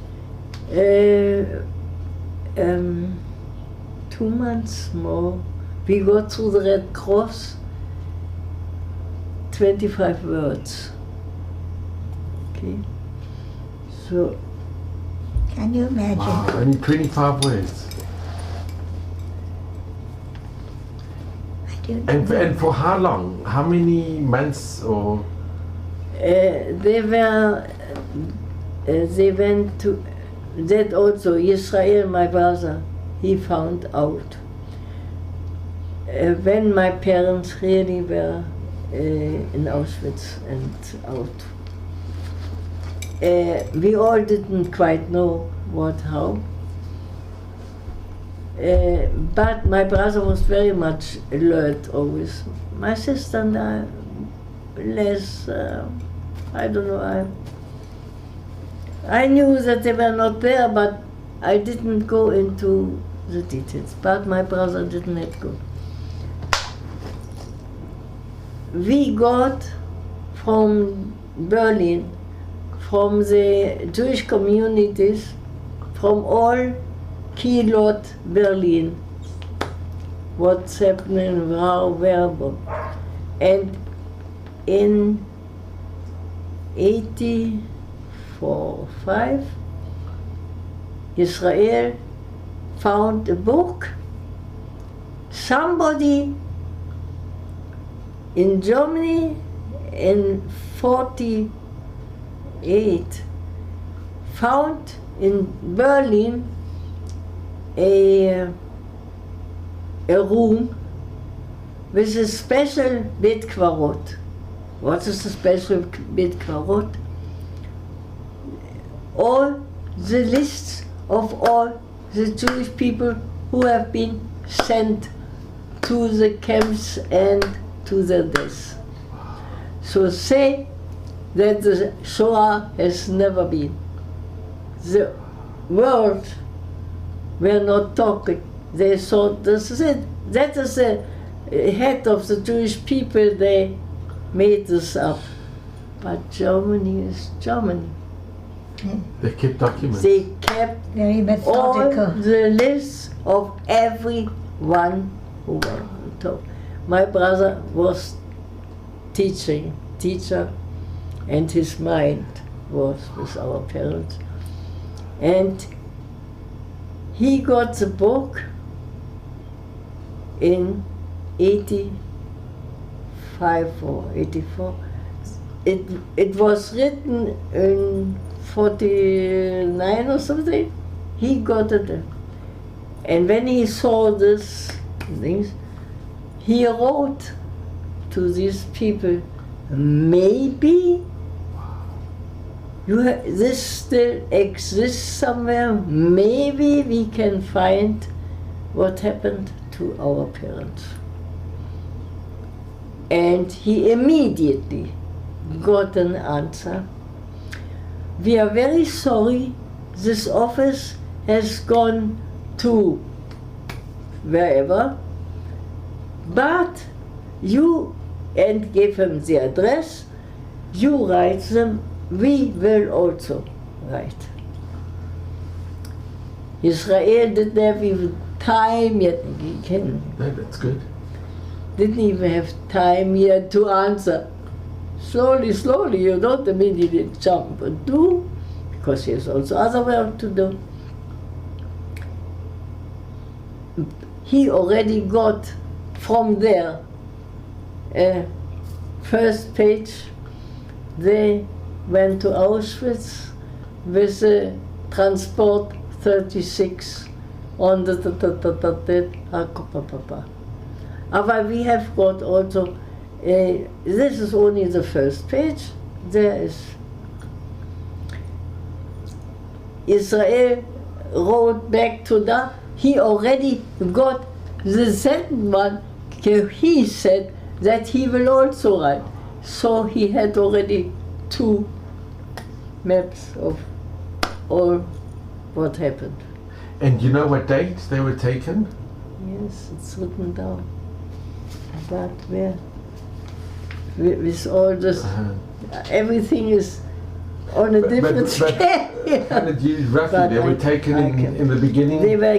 2 months more. We got through the Red Cross. 25 words. Okay. So.
Can you imagine?
Wow, only 25 words.
I don't
And
know.
for how long? How many months or?
They went to, that also, Israel, my brother, he found out. When my parents really were in Auschwitz and out. We all didn't quite know how. But my brother was very much alert always. My sister and I, less, I don't know, I knew that they were not there, but I didn't go into the details, but my brother didn't let go. We got from Berlin, from the Jewish communities, from all Kielot, Berlin, what's happening, where. And in 84, 5, Israel found a book. Somebody in Germany in 48 found in Berlin a room with a special beit kvarot. What is a special beit kvarot? All the lists of all the Jewish people who have been sent to the camps and to their deaths. So say that the Shoah has never been. The world were not talking. They thought this is it. That is the head of the Jewish people. They made this up. But Germany is Germany.
They kept documents.
They kept
Very
all
methodical.
the lists of everyone who went on top. My brother was teacher, and his mind was with our parents. And he got the book in 85 or 84. It was written in 49 or something. He got it. And when he saw this things, he wrote to these people, maybe this still exists somewhere, maybe we can find what happened to our parents. And he immediately got an answer. We are very sorry, this office has gone to wherever, but you, and give him the address, you write them, we will also write. Israel didn't have even time yet,
No, that's good.
didn't even have time yet to answer. Slowly, you don't immediately jump and do, because there's also other work to do. He already got from there a first page. They went to Auschwitz with the Transport 36 on the but we have got also, this is only the first page. There is Israel wrote back to that. He already got the second one. He said that he will also write. So he had already 2 maps of all what happened.
And you know what date they were taken?
Yes, it's written down. But where? With all this, everything is on a different scale.
100 years roughly,
But
they were taken in the beginning?
They were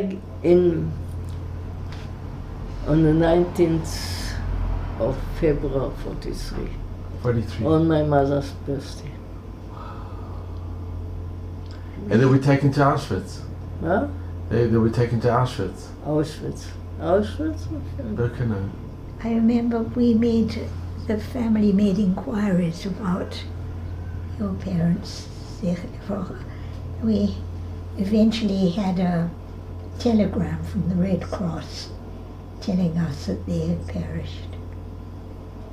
on the 19th of February 43,
43.
on my mother's birthday.
And they were taken to Auschwitz?
Huh?
They were taken to Auschwitz?
Auschwitz. Auschwitz?
Birkenau.
I remember the family made inquiries about your parents. We eventually had a telegram from the Red Cross telling us that they had perished.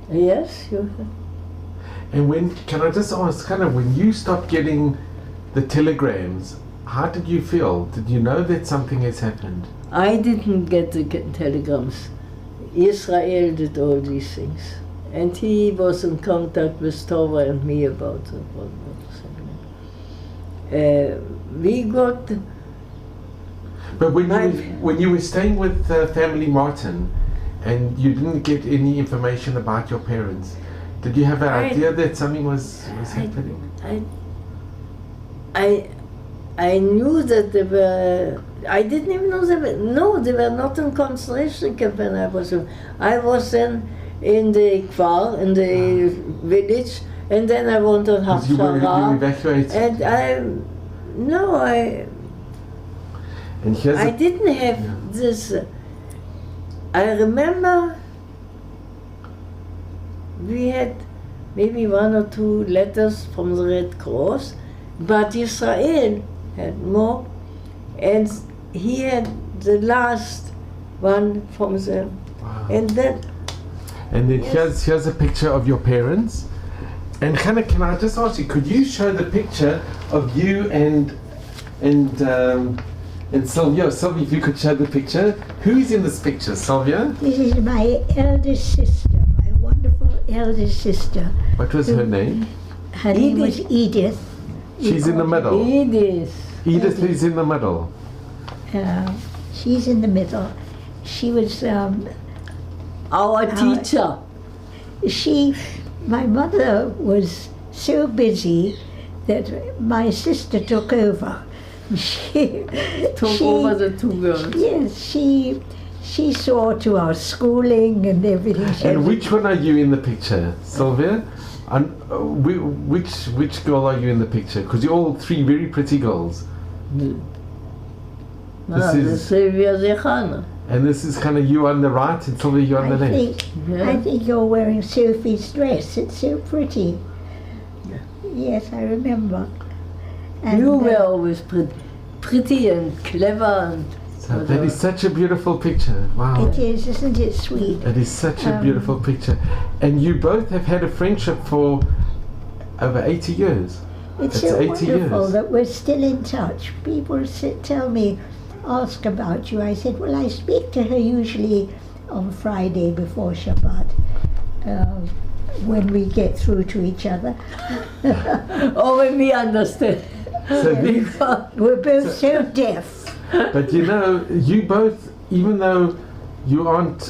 Yes, you have.
And can I just ask, kind of, when you stopped getting the telegrams, how did you feel? Did you know that something has happened?
I didn't get the telegrams. Israel did all these things. And he was in contact with Tova and me about what was happening. We got
But when you were staying with family Martin, and you didn't get any information about your parents, did you have an idea that something was happening?
I knew that they were. I didn't even know they were. No, they were not in concentration camp when I was. I was then in the Kvar, in the village, and then I went on
You were
Hafshara.
evacuated.
And
And here's
I didn't have this. I remember we had maybe 1 or 2 letters from the Red Cross, but Israel had more, and he had the last one from them.
Wow.
And then
here's a picture of your parents. And Hannah, can I just ask you, could you show the picture of you and Sylvia? Sylvia, if you could show the picture. Who is in this picture, Sylvia?
This is my eldest sister, my wonderful eldest sister.
What was her name?
Her name was Edith.
She's in the middle.
Edith.
Edith is in the middle.
She's in the middle. She was
Our teacher.
My mother was so busy that my sister took over. She
Took over the 2 girls.
Yes, she saw to our schooling and everything.
And which one are you in the picture, Sylvia? And which girl are you in the picture? Because you're all 3 very pretty girls. This is
Sylvia Shyne.
And this is kind of you on the right and Sylvia you on the left.
I think you're wearing Sophie's dress. It's so pretty. Yes, I remember. And,
You were always pretty and clever and
So that is such a beautiful picture. Wow.
It is, isn't it sweet?
It is such a beautiful picture. And you both have had a friendship for over 80 years.
It's
That's
so
80
wonderful
years.
that we're still in touch. People tell me, ask about you. I said, well, I speak to her usually on Friday before Shabbat, when we get through to each other.
oh, when we understand.
So these,
We're both so deaf.
but you know, you both, even though you aren't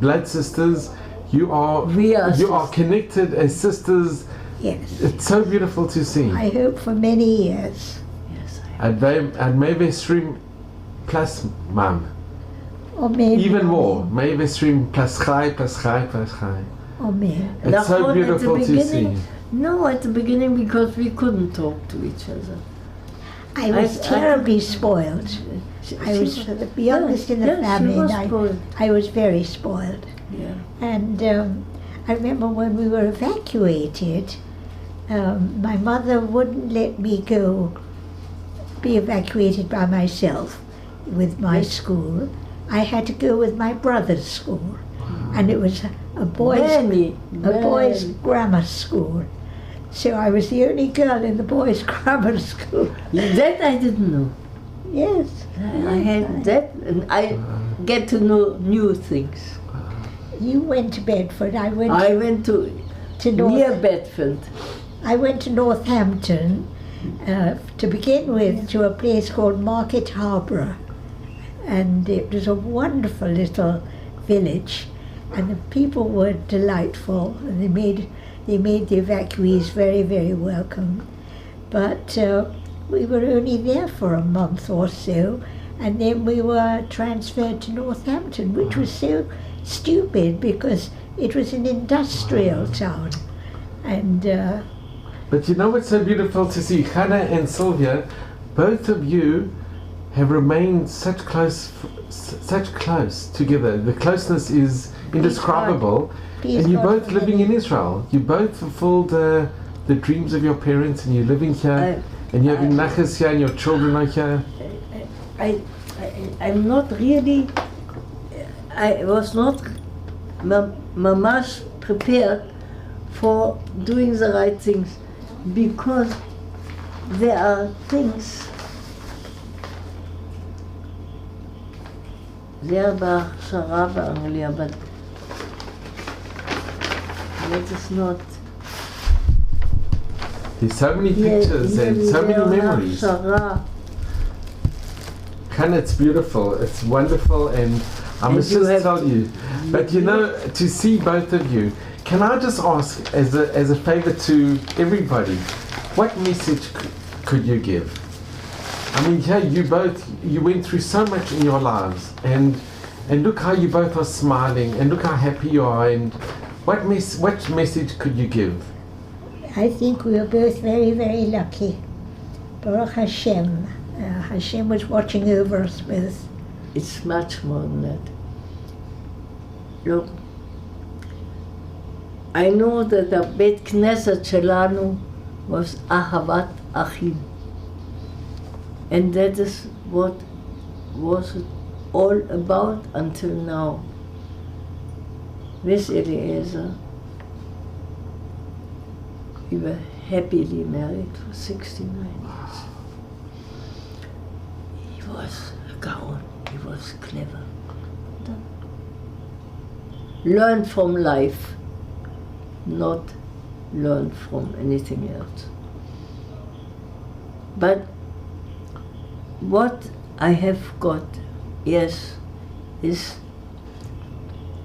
blood sisters,
We are
you are
sisters.
connected as sisters.
Yes.
It's so beautiful to see.
I hope for many years.
Yes,
And maybe stream plus mom.
Or maybe.
Even more. Maybe stream plus chai, plus chai, plus chai.
Or maybe.
It's so beautiful to see.
No, at the beginning because we couldn't talk to each other.
I was terribly spoiled. I was the youngest in the family, and I was very spoiled.
Yeah.
And I remember when we were evacuated, my mother wouldn't let me be evacuated by myself with my school. I had to go with my brother's school, and it was a boys' grammar school. So I was the only girl in the boys' grammar school.
That I didn't know.
Yes.
I had that, and I get to know new things.
You went to Bedford. I went
to near Bedford.
I went to Northampton to begin with, to a place called Market Harbour, and it was a wonderful little village, and the people were delightful, and they made the evacuees very, very welcome. But we were only there for a month or so, and then we were transferred to Northampton, which was so stupid because it was an industrial town. And
But you know what's so beautiful to see? Hannah and Sylvia, both of you have remained such close together. The closeness is indescribable. And you're both living in Israel. You both fulfilled the dreams of your parents, and you're living here, and you're having nachas here, and your children are here.
I'm not really. I was not mamash prepared for doing the right things, because there are things there בהכשרה באנגליה, but that is not.
There's so many pictures and so many memories.
הכשרה.
Kana, it's beautiful. It's wonderful, and I
And
must
you
just
have
tell
to-
you. But you know, to see both of you, can I just ask, as a favor to everybody, what message could you give? I mean, yeah, you went through so much in your lives, and look how you both are smiling, and look how happy you are, and what message could you give?
I think we were both very, very lucky. Baruch Hashem. Hashem was watching over us both.
It's much more than that. Look, I know that the Bet Knesset Shelanu was Ahavat Achim. And that is what was it all about until now. With Eliezer, we were happily married for 69 years. He was a Gaon, he was clever. Learn from life, not learn from anything else. But what I have got, yes, is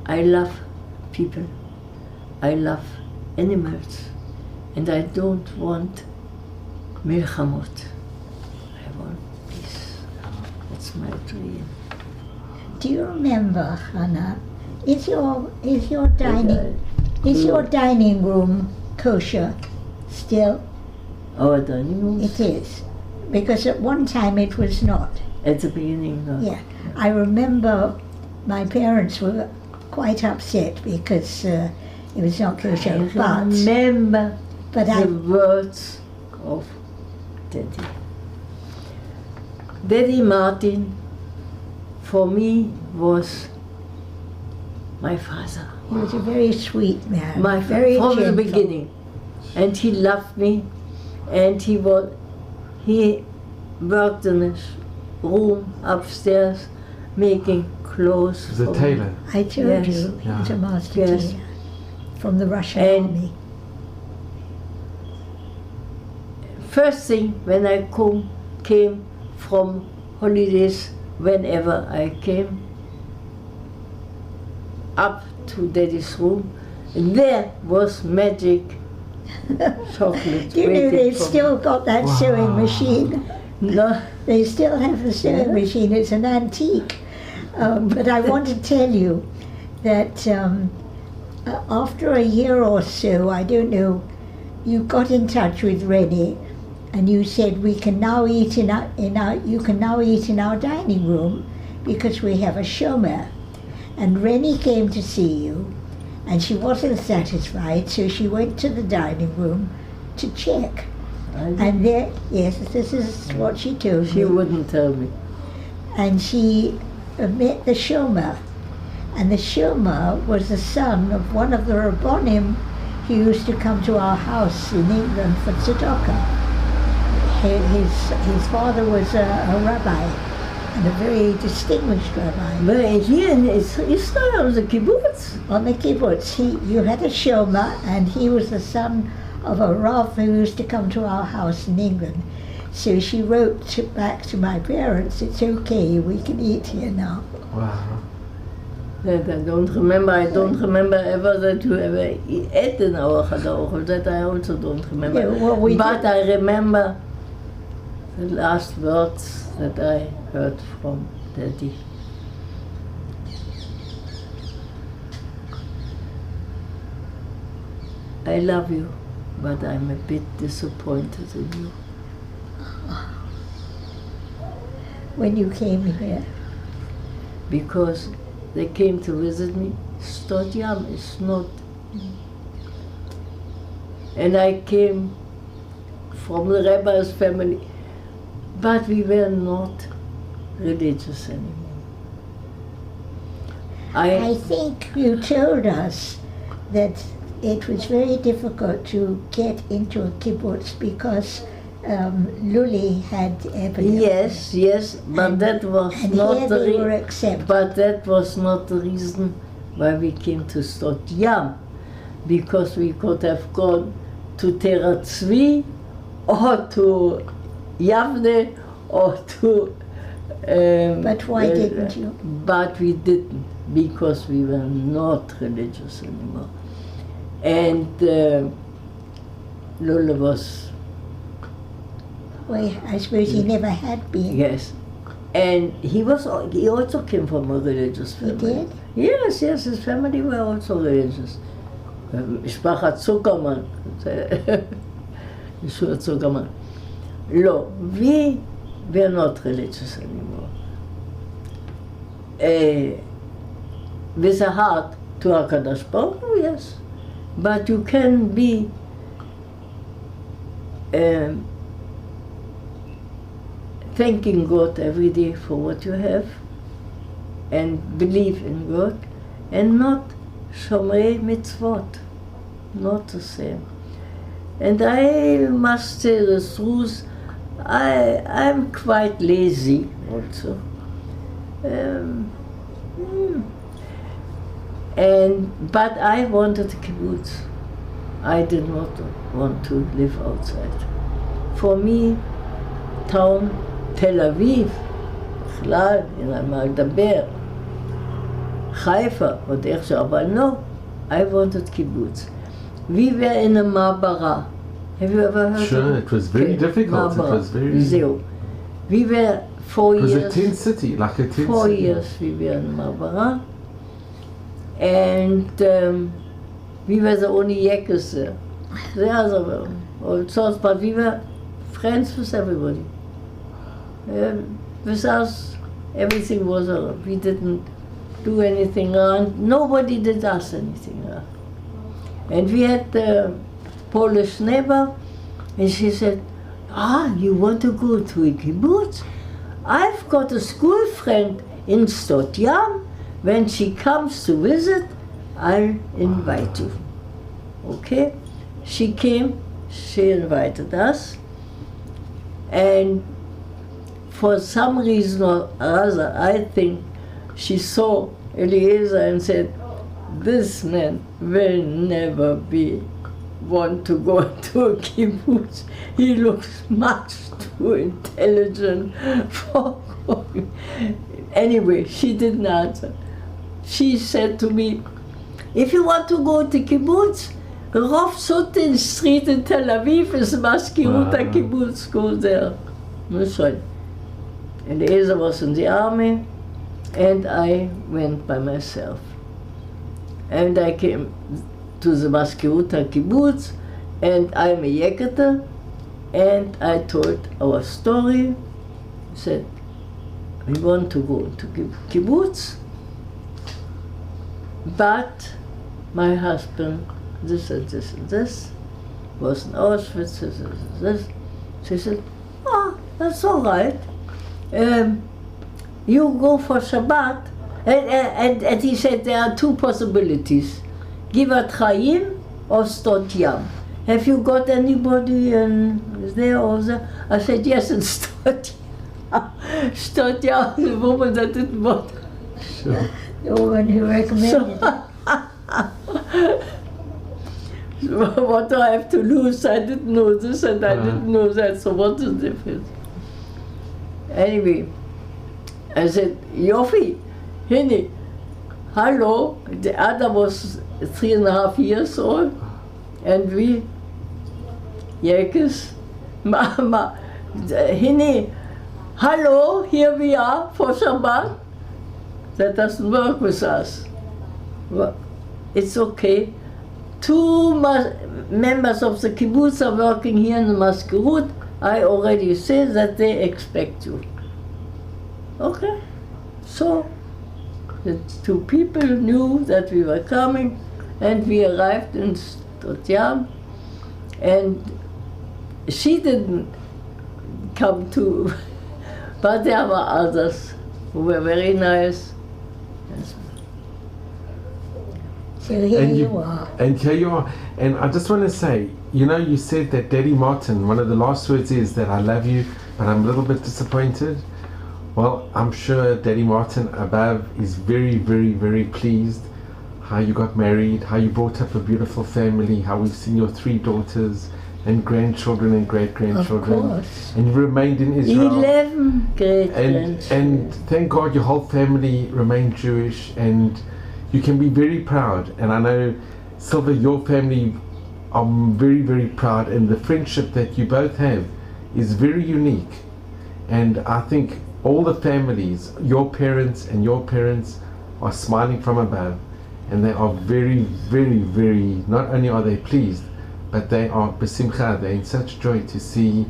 I love people, I love animals, and I don't want milchamot. I want peace. That's my dream.
Do you remember, Hannah? Is your dining room kosher still?
Our dining room?
It is, because at one time it was not.
At the beginning, no.
Yeah, I remember my parents were quite upset because it was not kosher.
I remember
but
the
I
words of Daddy. Daddy Martin, for me, was my father.
He was a very sweet man.
My
very
from the
gentle.
beginning, and he loved me, and he worked in his room upstairs, making clothes.
He's a
for me.
tailor.
I told
Yes.
you, he was a master
Yes.
tailor from the Russian
And-
army.
First thing when I came from holidays, whenever I came up to Daddy's room, there was magic chocolate.
You know,
waiting
they've
for me.
still got that sewing machine.
No,
They still have the sewing machine. It's an antique. But I want to tell you that after a year or so, I don't know, you got in touch with Rennie, and you said we can now eat you can now eat in our dining room because we have a shomer. And Rennie came to see you, and she wasn't satisfied, so she went to the dining room to check. And there, yes, this is what she told me.
she wouldn't tell me.
And she met the shomer. And the shomer was the son of one of the Rabbonim who used to come to our house in England for tzedakah. His father was a rabbi, and a very distinguished rabbi.
But here in Israel, on the kibbutz,
On the kibbutz, you had a shomer, and he was the son of a rav who used to come to our house in England. So she wrote back to my parents, it's okay, we can eat here now.
Wow.
that I don't remember. I don't remember ever that you ever ate in our Chadarochel. That I also don't remember.
Yeah, well, we
but
did-
I remember the last words that I heard from Daddy. I love you, but I'm a bit disappointed in you.
When you came here.
Because they came to visit me. Stot Yam is not. And I came from the rabbi's family, but we were not religious anymore.
I think you told us that it was very difficult to get into a kibbutz because Luli had epilepsy.
Yes, but
And-
that was
And
not
here
the
they were
reason.
accepted.
But that was not the reason why we came to Stot Yam, because we could have gone to Terat Tzvi or to Yavne or to
But why didn't you?
But we didn't, because we were not religious anymore. And Lola was,
Well, I suppose he never had been.
yes. And he also came from a religious
He
family.
did?
Yes, his family were also religious. משפחת צוקרמן. ישוע צוקרמן. לא, we were not religious anymore. With a heart to HaKadosh Baruch Hu, yes. But you can be thanking God every day for what you have and believe in God and not Shomrei Mitzvot, not the same. And I must say the truth, I'm quite lazy also. But I wanted a kibbutz. I did not want to live outside. For me, town, Tel Aviv, בכלל, אין על מה לדבר, חיפה, עוד איכשהו, אבל no, I wanted kibbutz. We were in a מעברה. Have you ever heard
Sure,
of it?
it was very difficult. It was very...
זהו. We were 4
It was
years.
a tent city, like a tent
4
city.
years we were in Marlborough, and we were the only Yakers there. The other were all sorts, but we were friends with everybody. With us, everything was, we didn't do anything wrong. Nobody did us anything wrong. And we had a Polish neighbor, and she said, you want to go to a kibbutz? I've got a school friend in Sdot Yam. When she comes to visit, I'll invite you. Okay? She came, she invited us, and for some reason or other, I think she saw Eliezer and said, this man will never want to go to a kibbutz. He looks much too intelligent for going. Anyway, she didn't answer. She said to me, if you want to go to kibbutz, Rov Sotin Street in Tel Aviv is Maskirut kibbutz. Go there. That's right. Eliezer was in the army, and I went by myself. And I came to the Maskirut kibbutz, and I'm a Yeketer, and I told our story. Said, we want to go to kibbutz, but my husband, this and this and this, was in Auschwitz, this and this. She said, that's all right. You go for Shabbat. And he said there are two possibilities, Givat Chaim or Sdot Yam. Have you got anybody there or there? I said, yes, in Sdot Yam. Sdot Yam, the woman that didn't want.
Sure.
The woman who recommended it.
So what do I have to lose? I didn't know this and I didn't know that, so what's the difference? Anyway, I said, Yofi, Henny, hello. The other was 3.5 years old, and we, Yakis, Mama, Henny, hello, here we are for Shabbat. That doesn't work with us. Well, it's okay. 2 members of the kibbutz are working here in the Maskirut. I already said that they expect you. Okay, so the 2 people knew that we were coming, and we arrived in Sdot Yam, and she didn't come too, but there were others who were very nice.
So here you are.
And here you are. And I just want to say, you said that Daddy Martin, one of the last words is that I love you, but I'm a little bit disappointed. Well, I'm sure Daddy Martin above is very, very, very pleased how you got married, how you brought up a beautiful family, how we've seen your 3 daughters and grandchildren and great-grandchildren.
Of course.
And you remained in Israel.
11 great
And thank God your whole family remained Jewish, and you can be very proud. And I know, Sylvia, your family are very, very proud, and the friendship that you both have is very unique. And I think all the families, your parents and your parents, are smiling from above, and they are very, very, very, not only are they pleased, but they are besimcha, they're in such joy to see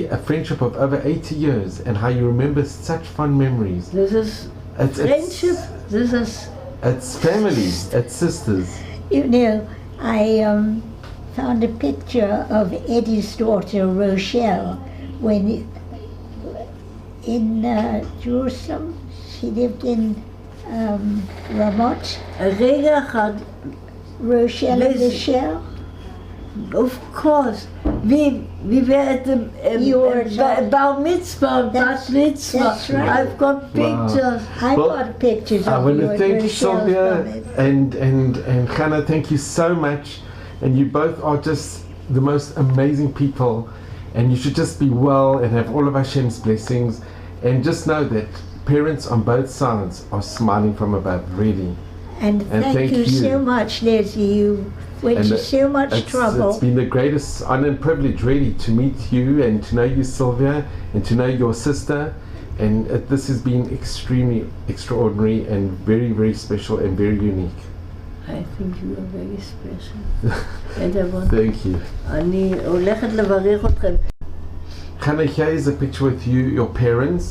a friendship of over 80 years, and how you remember such fun memories.
This is friendship.
It's
family, it's sisters.
You know, I found a picture of Eddie's daughter Rochelle when in Jerusalem. She lived in Ramot.
רגע אחד,
Rochelle and
This-
Michelle.
of course, we were at the
You were so-
bar mitzvah,
That's-
bat mitzvah.
that's right.
I've got
Wow.
pictures.
I
Well,
got pictures
I
of
want
you
to
and
thank
Rochelle
Sylvia
from it.
and Chana, thank you so much. And you both are just the most amazing people. And you should just be well and have all of Hashem's blessings. And just know that parents on both sides are smiling from above, really.
And thank you so much, Leslie. You went
And
to so much
It's
trouble.
been the greatest honor and privilege, really, to meet you and to know you, Sylvia, and to know your sister. And this has been extremely extraordinary and very, very special and very unique.
I think you are very special. And I want,
Thank you.
אני הולכת לברך אתכם.
Chana, here is a picture with you, your parents.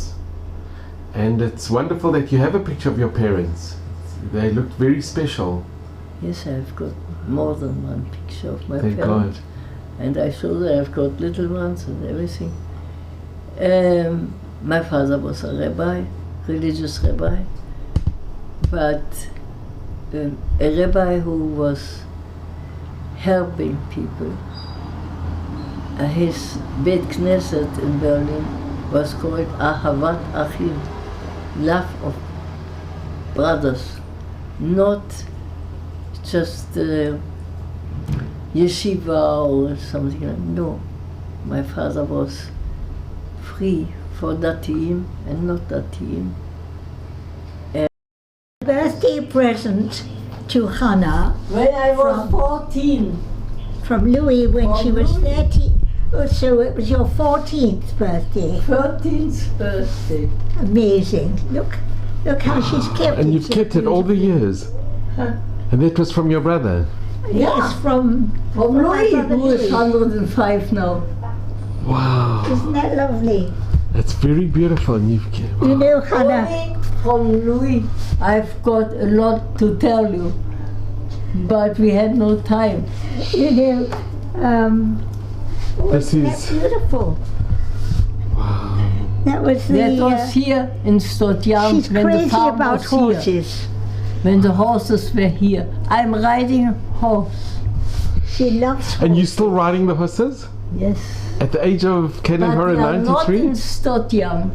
And it's wonderful that you have a picture of your parents. They look very special.
Yes, I've got more than one picture of my
Thank
parents.
God.
And I saw that I've got little ones and everything. My father was a rabbi, religious rabbi, but a rabbi who was helping people. His Beit Knesset in Berlin was called Ahavat Achim, love of brothers, not just yeshiva or something like that. No, my father was free for Datiim and not Datiim.
Birthday present to Hannah
When I was 14,
from Louis when
From
she was
Louis.
30. Oh, so it was your 14th birthday.
13th birthday.
Amazing. Look how she's kept it.
And you've
so
kept it all the years.
Huh.
And that was from your brother.
Yes, from
From
my
Louis,
brother
who is
Louis.
105 now.
Wow.
Isn't that lovely?
That's very beautiful. And you've kept,
You know, Hannah,
Only from Louis, I've got a lot to tell you, but we had no time.
you know,
This
isn't that
is-
beautiful?
wow.
That was the.
That was here in Stotjam
she's
when the
crazy
farm
about
was here.
horses.
When the horses were here. I'm riding a horse.
She loves horses.
And you still riding the horses?
Yes.
At the age of Ken and
But
her
they are not
93?
in Stotjam.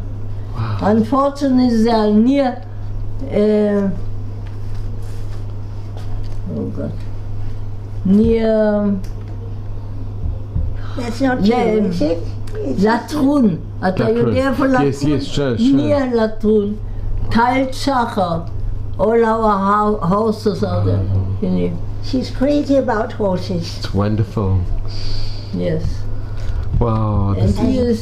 Wow.
Unfortunately, they are near. Oh God. Near
That's not
Yeah,
you, is it? It's
לטרון. אתה
לטרון.
יודע איפה לטרון?
Yes, yes, sure.
Near לטרון. Tile Shachar. All our horses are there. You know.
She's crazy about horses.
It's wonderful.
Yes.
Wow.
And
This
here is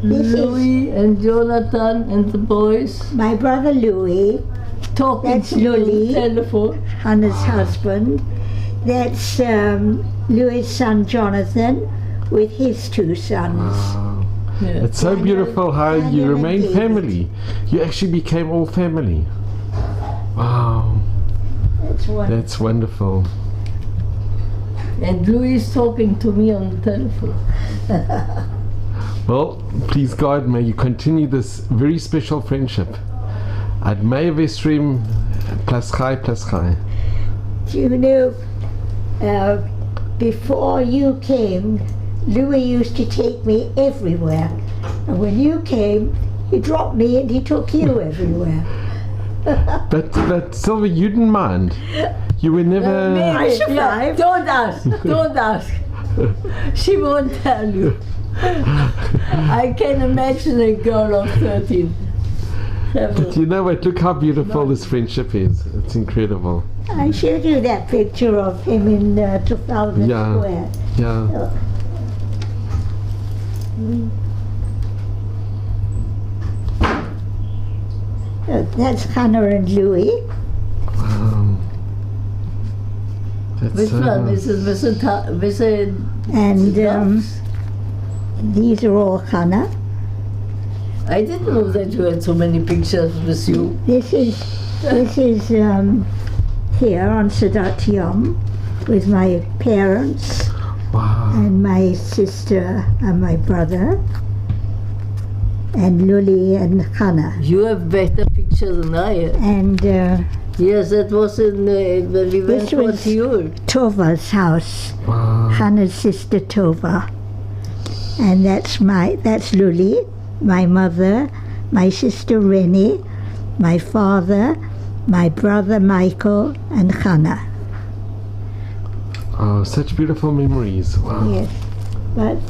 This is-
Louis and Jonathan and the boys
My brother Louis,
talking
That's
to me on the
Louis.
telephone.
Hannah's husband. That's Louis' son Jonathan with his two sons.
wow.
Yeah.
It's so
Daniel-
beautiful how you
Daniel and
remain
David.
family. You actually became all family. Wow.
That's one.
That's wonderful.
And Louis is talking to me on the telephone.
Well, please God, may you continue this very special friendship. Ad Mei Vestrim plus Chai plus Chai.
Do you know, before you came, Louis used to take me everywhere. And when you came, he dropped me and he took you everywhere.
But Sylvia, you didn't mind. You were never.
I survived.
Don't ask. Don't ask. She won't tell you. I can imagine a girl of 13.
But you know what? Look how beautiful this friendship is. It's incredible.
I showed you that picture of him in Trafalgar
Yeah.
Square.
Yeah.
That's Hannah and Louis.
Wow. That's
Which
so
one?
nice.
This is
And these are all Hannah.
I didn't know that you had so many pictures with you.
This is here on Sadat Yom with my parents
Wow.
and my sister and my brother and Luli and Hannah.
You have better pictures than I have.
And
Yes, that was in when we went
This
to
was-
Tiur.
Tova's house,
Wow.
Hannah's sister Tova. And that's Luli, my mother, my sister Rennie, my father, my brother Michael, and Hannah.
Oh, such beautiful memories. Wow.
Yes. But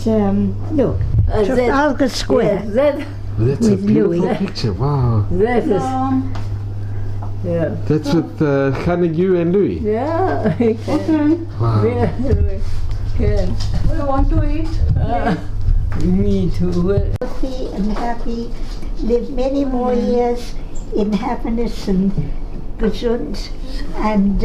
look,
That,
Trafalgar Square.
yes, that
That's a
With
beautiful
Louis.
picture. Wow.
is. Yeah.
That's with Hannah, you and Louis.
Yeah. I can.
Okay,
Wow.
Yeah, can.
we want to eat.
Me too. Well,
Healthy and happy, live many more years in happiness and gesund, and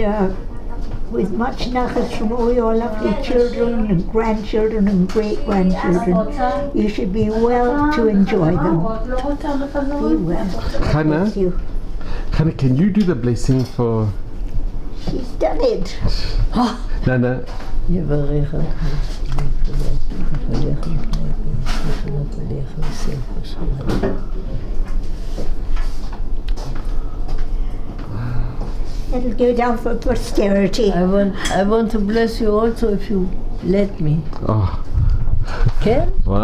with much nachas from all your lovely children and grandchildren and great-grandchildren. You should be well to enjoy them. Be well.
Hannah,
Thank you.
Hannah, can you do the blessing for
She's done it.
Nana?
יברך
It'll go down for posterity.
I want to bless you also if you let me.
Oh,
Can?
wow.